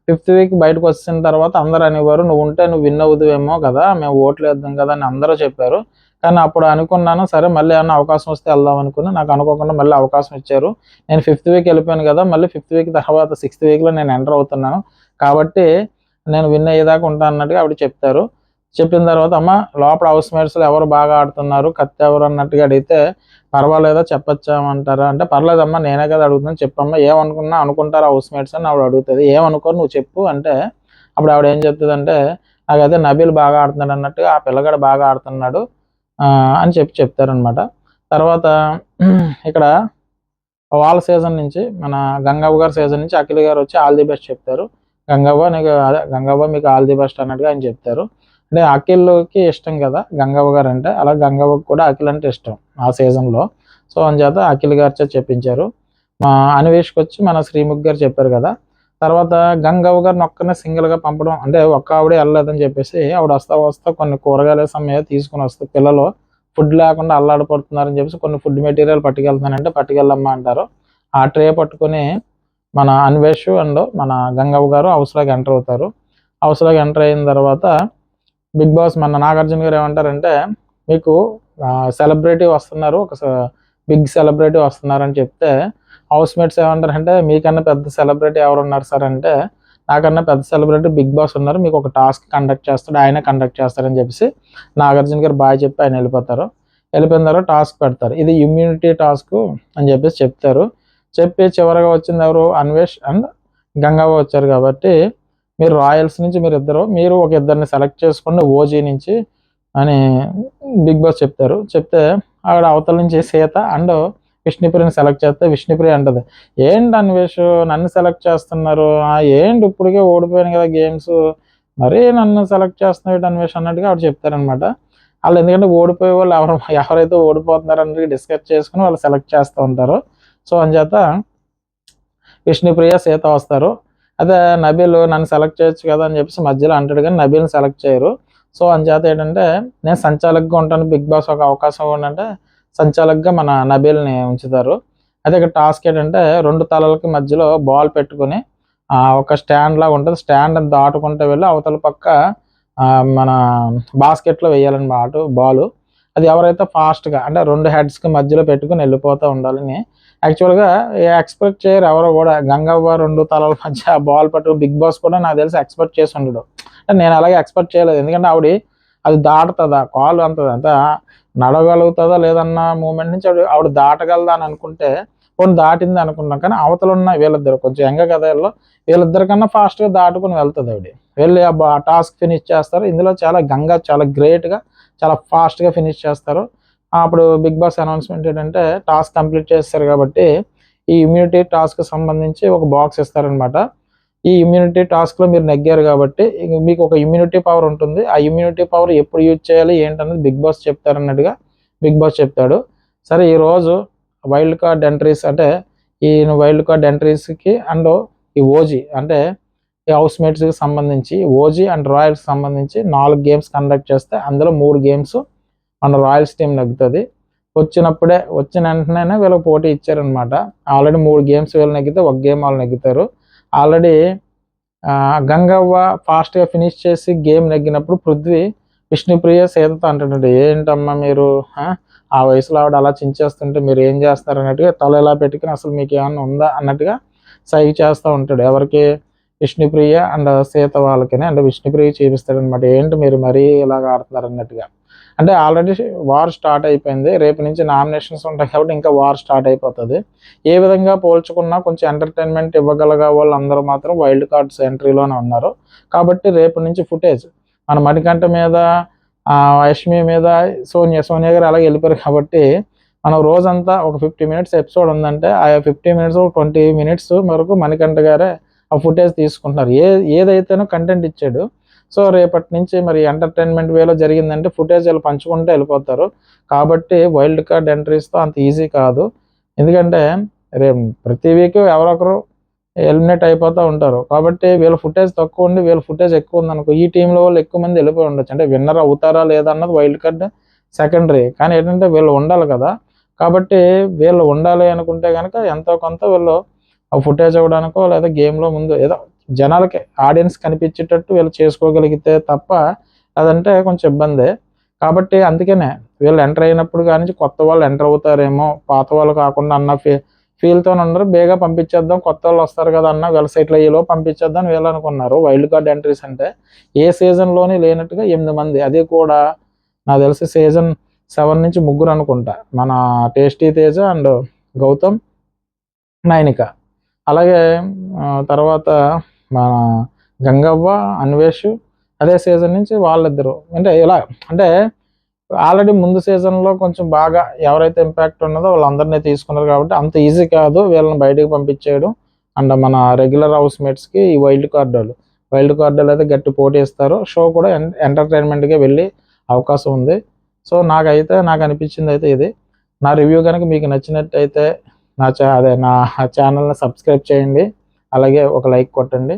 5th వీక్ బయటకు వచ్చిన తర్వాత అందరూ అనేవారు, నువ్వు ఉంటే నువ్వు విన్ అవుదువేమో కదా, మేము ఓట్లు వేద్దాం కదా అని అందరూ చెప్పారు. కానీ అప్పుడు అనుకున్నాను సరే మళ్ళీ ఏమన్నా అవకాశం వస్తే వెళ్దాం అనుకుని, నాకు అనుకోకుండా మళ్ళీ అవకాశం ఇచ్చారు. నేను 5th వీక్ వెళ్ళిపోయాను కదా, మళ్ళీ 5th వీక్ తర్వాత 6th వీక్లో నేను ఎంటర్ అవుతున్నాను, కాబట్టి నేను విన్ అయ్యేదాకా ఉంటాను అన్నట్టుగా ఆవిడ చెప్తారు. చెప్పిన తర్వాత అమ్మ లోపల హౌస్ మేట్స్లో ఎవరు బాగా ఆడుతున్నారు, కత్తి ఎవరు అన్నట్టుగా అడిగితే, పర్వాలేదా చెప్పచ్చామంటారా అంటే, పర్లేదమ్మా నేనే కదా అడుగుతున్నాను చెప్పమ్మా, అనుకుంటారా హౌస్ మేట్స్ అని ఆవిడ అడుగుతుంది. ఏమనుకోరు నువ్వు చెప్పు అంటే, అప్పుడు ఆవిడ ఏం చెప్తుంది అంటే, నాకైతే నబీల్ బాగా ఆడుతున్నాడు అన్నట్టుగా, ఆ పిల్లగాడు బాగా ఆడుతున్నాడు అని చెప్తారనమాట. తర్వాత ఇక్కడ వాళ్ళ సీజన్ నుంచి మన గంగవ్వ గారి సీజన్ నుంచి అఖిల్ గారు వచ్చి ఆల్ ది బెస్ట్ చెప్తారు. గంగవ్వ నీకు అదే గంగవ్వ మీకు ఆల్ ది బెస్ట్ అన్నట్టుగా ఆయన చెప్తారు. అంటే అఖిల్‌కి ఇష్టం కదా గంగవ్వ గారు అంటే. అలా గంగవ్వకి కూడా అఖిల్ అంటే ఇష్టం ఆ సీజన్‌లో. సో, అందుచేత అఖిల్ గారిచే చెప్పించారు. మా అన్వేష్‌కొచ్చి మన శ్రీముఖి గారు చెప్పారు కదా! తర్వాత గంగవ్వ గారిని ఒక్కడినే సింగిల్‌గా పంపడం అంటే ఒక్క ఆవిడే ఎళ్ళలేదని చెప్పేసి ఆవిడ వస్తా వస్తా కొన్ని కూరగాయలు సమ్మేయో తీసుకొనొస్తే పిల్లలు ఫుడ్ లేకుండా అల్లాడిపడుతున్నారని చెప్పేసి కొన్ని ఫుడ్ మెటీరియల్ పట్టుకెళ్తున్నానంటే పట్టుకెళ్ళమ్మా అంటారు. ఆ ట్రే పట్టుకొని మన అన్వేష్ అండ్ మన గంగవ్వ గారు హౌస్‌లోకి ఎంటర్ అవుతారు. హౌస్‌లోకి ఎంటర్ అయిన తర్వాత బిగ్ బాస్ మన నాగార్జున గారు ఏమంటారంటే మీకు సెలబ్రిటీ వస్తున్నారు ఒక బిగ్ సెలబ్రిటీ వస్తున్నారని చెప్తే హౌస్ మేట్స్ ఏమంటారంటే మీకన్నా పెద్ద సెలబ్రిటీ ఎవరు ఉన్నారు సార్ అంటే నాకన్నా పెద్ద సెలబ్రిటీ బిగ్ బాస్ ఉన్నారు మీకు ఒక టాస్క్ కండక్ట్ చేస్తాడు ఆయనే కండక్ట్ చేస్తారని చెప్పేసి నాగార్జున గారు బాగా చెప్పి ఆయన వెళ్ళిపోతారు. వెళ్ళిపోయిన తర్వాత టాస్క్ పెడతారు. ఇది ఇమ్యూనిటీ టాస్క్ అని చెప్పేసి చెప్తారు. చెప్పి చివరగా వచ్చింది ఎవరు అన్వేష్ అండ్ గంగవ్వ వచ్చారు కాబట్టి మీరు రాయల్స్ నుంచి మీరు ఒక ఇద్దరిని సెలెక్ట్ చేసుకోండి ఓజీ నుంచి అని బిగ్ బాస్ చెప్తారు. చెప్తే ఆవిడ అవతల నుంచి సీత అండ్ విష్ణుప్రియని సెలెక్ట్ చేస్తే విష్ణుప్రియ అంటది ఏంటి అన్వేష్ నన్ను సెలెక్ట్ చేస్తున్నారు ఏంటి ఇప్పటికే ఓడిపోయాను కదా గేమ్స్ మరీ నన్ను సెలెక్ట్ చేస్తున్నాడు అన్వేష్ అన్నట్టుగా ఆవిడ చెప్తారనమాట. వాళ్ళు ఎందుకంటే ఓడిపోయే వాళ్ళు ఎవరైతే ఓడిపోతున్నారో అన్నది డిస్కస్ చేసుకుని వాళ్ళు సెలెక్ట్ చేస్తూ ఉంటారు. సో అందుచేత విష్ణుప్రియ సీత వస్తారు. అదే నబీల్ నన్ను సెలెక్ట్ చేయొచ్చు కదా అని చెప్పేసి మధ్యలో అంటాడు కానీ నబీల్ని సెలెక్ట్ చేయరు. సో అందుచేత ఏంటంటే నేను సంచాలకుగా ఉంటాను బిగ్ బాస్ ఒక అవకాశం ఏంటంటే సంచాలకుగా మన నబీల్ని ఉంచుతారు. అదే ఇక్కడ టాస్క్ ఏంటంటే 2 తలలకి మధ్యలో బాల్ పెట్టుకొని ఒక స్టాండ్ లాగా ఉంటుంది. స్టాండ్ దాటుకుంటూ వెళ్ళి అవతల పక్క మన బాస్కెట్లో వేయాలన్నమాట బాల్. అది ఎవరైతే ఫాస్ట్గా అంటే 2 హెడ్స్కి మధ్యలో పెట్టుకుని వెళ్ళిపోతూ ఉండాలని యాక్చువల్‌గా ఎక్స్‌పెక్ట్ చేయరు ఎవరు గూడా. గంగవ్వ 2 తలల మధ్య బాల్ పట్టుకొని బిగ్ బాస్ కూడా నాకు తెలిసి ఎక్స్‌పెక్ట్ చేసి ఉండడు. నేను అలాగే ఎక్స్‌పెక్ట్ చేయలేదు. ఎందుకంటే అది దాటుతదా? కాలు అంత నడవగలుగుతదా లేదన్న మూమెంట్ నుంచి ఆవిడ దాటగలదా అని అనుకుంటే పోనీ దాటింది అనుకున్నాం. కానీ అవతలున్న వీళ్ళిద్దరు కొంచెం యంగ్ కదా ఈళ్ళు. వీళ్ళిద్దరి కన్నా ఫాస్ట్‌గా దాటుకొని వెళ్తది ఆవిడ. వెళ్ళి ఆ టాస్క్ ఫినిష్ చేస్తారు. ఇందులో గంగ చాలా గ్రేట్‌గా చాలా ఫాస్ట్‌గా ఫినిష్ చేస్తారు. అప్పుడు బిగ్ బాస్ అనౌన్స్‌మెంట్ ఏంటంటే టాస్క్ కంప్లీట్ చేసేసారు కాబట్టి ఈ ఇమ్యూనిటీ టాస్క్‌కి సంబంధించి ఒక బాక్స్ ఇస్తారనమాట. ఈ ఇమ్యూనిటీ టాస్క్‌లో మీరు నెగ్గారు కాబట్టి మీకు ఒక ఇమ్యూనిటీ పవర్ ఉంటుంది. ఆ ఇమ్యూనిటీ పవర్ ఎప్పుడు యూజ్ చేయాలి ఏంటన్నది బిగ్ బాస్ చెప్తారన్నట్టుగా బిగ్ బాస్ చెప్తాడు. సరే ఈరోజు వైల్డ్ కార్డ్ ఎంట్రీస్ అంటే ఈ వైల్డ్ కార్డ్ ఎంట్రీస్‌కి అండ్ ఈ ఓజీ అంటే ఈ హౌస్ మేట్స్‌కి సంబంధించి ఓజీ అండ్ రాయల్స్‌కి సంబంధించి 4 గేమ్స్ కండక్ట్ చేస్తే అందులో 3 గేమ్స్ మన రాయల్స్ టీం నెగ్గుతుంది. వచ్చిన వెంటనే వీళ్ళకి పోటీ ఇచ్చారనమాట. ఆల్రెడీ 3 గేమ్స్ వీళ్ళు నెగ్గితే 1 గేమ్ వాళ్ళు నెగ్గుతారు. ఆల్రెడీ గంగవ్వ ఫాస్ట్‌గా ఫినిష్ చేసి గేమ్ నెగ్గినప్పుడు పృథ్వీ విష్ణుప్రియ సీతతో అంటాడంట ఏంటమ్మా మీరు ఆ వయసులో ఆవిడ అలా చించేస్తుంటే మీరు ఏం చేస్తారు అన్నట్టుగా తల ఇలా పెట్టుకుని అసలు మీకు ఏమన్నా ఉందా అన్నట్టుగా సైగ చేస్తూ ఉంటాడు. ఎవరికి విష్ణుప్రియ అండ్ సీత వాళ్ళకని అంటే విష్ణుప్రియ చూపిస్తాడనమాట. ఏంటి మీరు మరీ ఇలాగ ఆడుతున్నారు అన్నట్టుగా. అంటే ఆల్రెడీ వార్ స్టార్ట్ అయిపోయింది. రేపు నుంచి నామినేషన్స్ ఉంటాయి కాబట్టి ఇంకా వార్ స్టార్ట్ అయిపోతుంది. ఏ విధంగా పోల్చుకున్నా కొంచెం ఎంటర్టైన్మెంట్ ఇవ్వగలిగే వాళ్ళందరూ మాత్రం వైల్డ్ కార్డ్స్ ఎంట్రీలోనే ఉన్నారు. కాబట్టి రేపు నుంచి ఫుటేజ్ మన మణికంఠ మీద యష్మి మీద సోనియా గారు అలాగే వెళ్ళిపోయారు కాబట్టి మనం రోజంతా ఒక 50 మినిట్స్ ఎపిసోడ్ ఉందంటే ఆ 50 మినిట్స్ 20 మినిట్స్ వరకు మణికంఠ గారే ఆ ఫుటేజ్ తీసుకుంటున్నారు. ఏదైతేనో కంటెంట్ ఇచ్చాడు. సో రేపటి నుంచి మరి ఎంటర్టైన్మెంట్ వేలో జరిగిందంటే ఫుటేజ్ వీళ్ళు పంచుకుంటూ వెళ్ళిపోతారు. కాబట్టి వైల్డ్ కార్డ్ ఎంట్రీస్తో అంత ఈజీ కాదు. ఎందుకంటే రేపు ప్రతి వీక్ ఎవరొకరు ఎలిమినేట్ అయిపోతూ ఉంటారు. కాబట్టి వీళ్ళ ఫుటేజ్ తక్కువ ఉండి వీళ్ళ ఫుటేజ్ ఎక్కువ ఉందనుకో ఈ టీంలో వాళ్ళు ఎక్కువ మంది వెళ్ళిపోయి ఉండొచ్చు. అంటే విన్నర్ అవుతారా లేదా అన్నది వైల్డ్ కార్డ్ సెకండరీ. కానీ ఏంటంటే వీళ్ళు ఉండాలి కదా. కాబట్టి వీళ్ళు ఉండాలి అనుకుంటే కనుక ఎంతో కొంత వీళ్ళు ఆ ఫుటేజ్ అవ్వడానికో లేదా గేమ్లో ముందు ఏదో జనాలకి ఆడియన్స్ కనిపించేటట్టు వీళ్ళు చేసుకోగలిగితే తప్ప అదంటే కొంచెం ఇబ్బందే. కాబట్టి అందుకనే వీళ్ళు ఎంటర్ అయినప్పుడు కానీ కొత్త వాళ్ళు ఎంటర్ అవుతారేమో పాత వాళ్ళు కాకుండా అన్న ఫీల్తో ఉండరు. బేగా పంపించేద్దాం కొత్త వాళ్ళు వస్తారు కదా అన్న వెబ్సైట్లో ఏలో పంపించేద్దాం అని వీళ్ళు అనుకున్నారు. వైల్డ్ కార్డ్ ఎంట్రీస్ అంటే ఏ సీజన్లోని లేనట్టుగా 8 మంది. అది కూడా నాకు తెలిసి సీజన్ 7 నుంచి 3 అనుకుంటా. మన టేస్టీ తేజ అండ్ గౌతమ్ నైనిక. అలాగే తర్వాత మన గంగవ్వ అన్వేష్ అదే సీజన్ నుంచి వాళ్ళిద్దరు అంటే ఇలా అంటే ఆల్రెడీ ముందు సీజన్లో కొంచెం బాగా ఎవరైతే ఇంపాక్ట్ ఉన్నదో వాళ్ళందరినీ తీసుకున్నారు కాబట్టి అంత ఈజీ కాదు వీళ్ళని బయటకు పంపించేయడం. అండ్ మన రెగ్యులర్ హౌస్ మేట్స్కి ఈ వైల్డ్ కార్డులు అయితే గట్టి పోటీ ఇస్తారు. షో కూడా ఎంటర్టైన్మెంట్గా వెళ్ళే అవకాశం ఉంది. సో నాకు అనిపించింది అయితే ఇది. నా రివ్యూ కనుక మీకు నచ్చినట్టయితే నా ఛానల్ని సబ్స్క్రైబ్ చేయండి, అలాగే ఒక లైక్ కొట్టండి.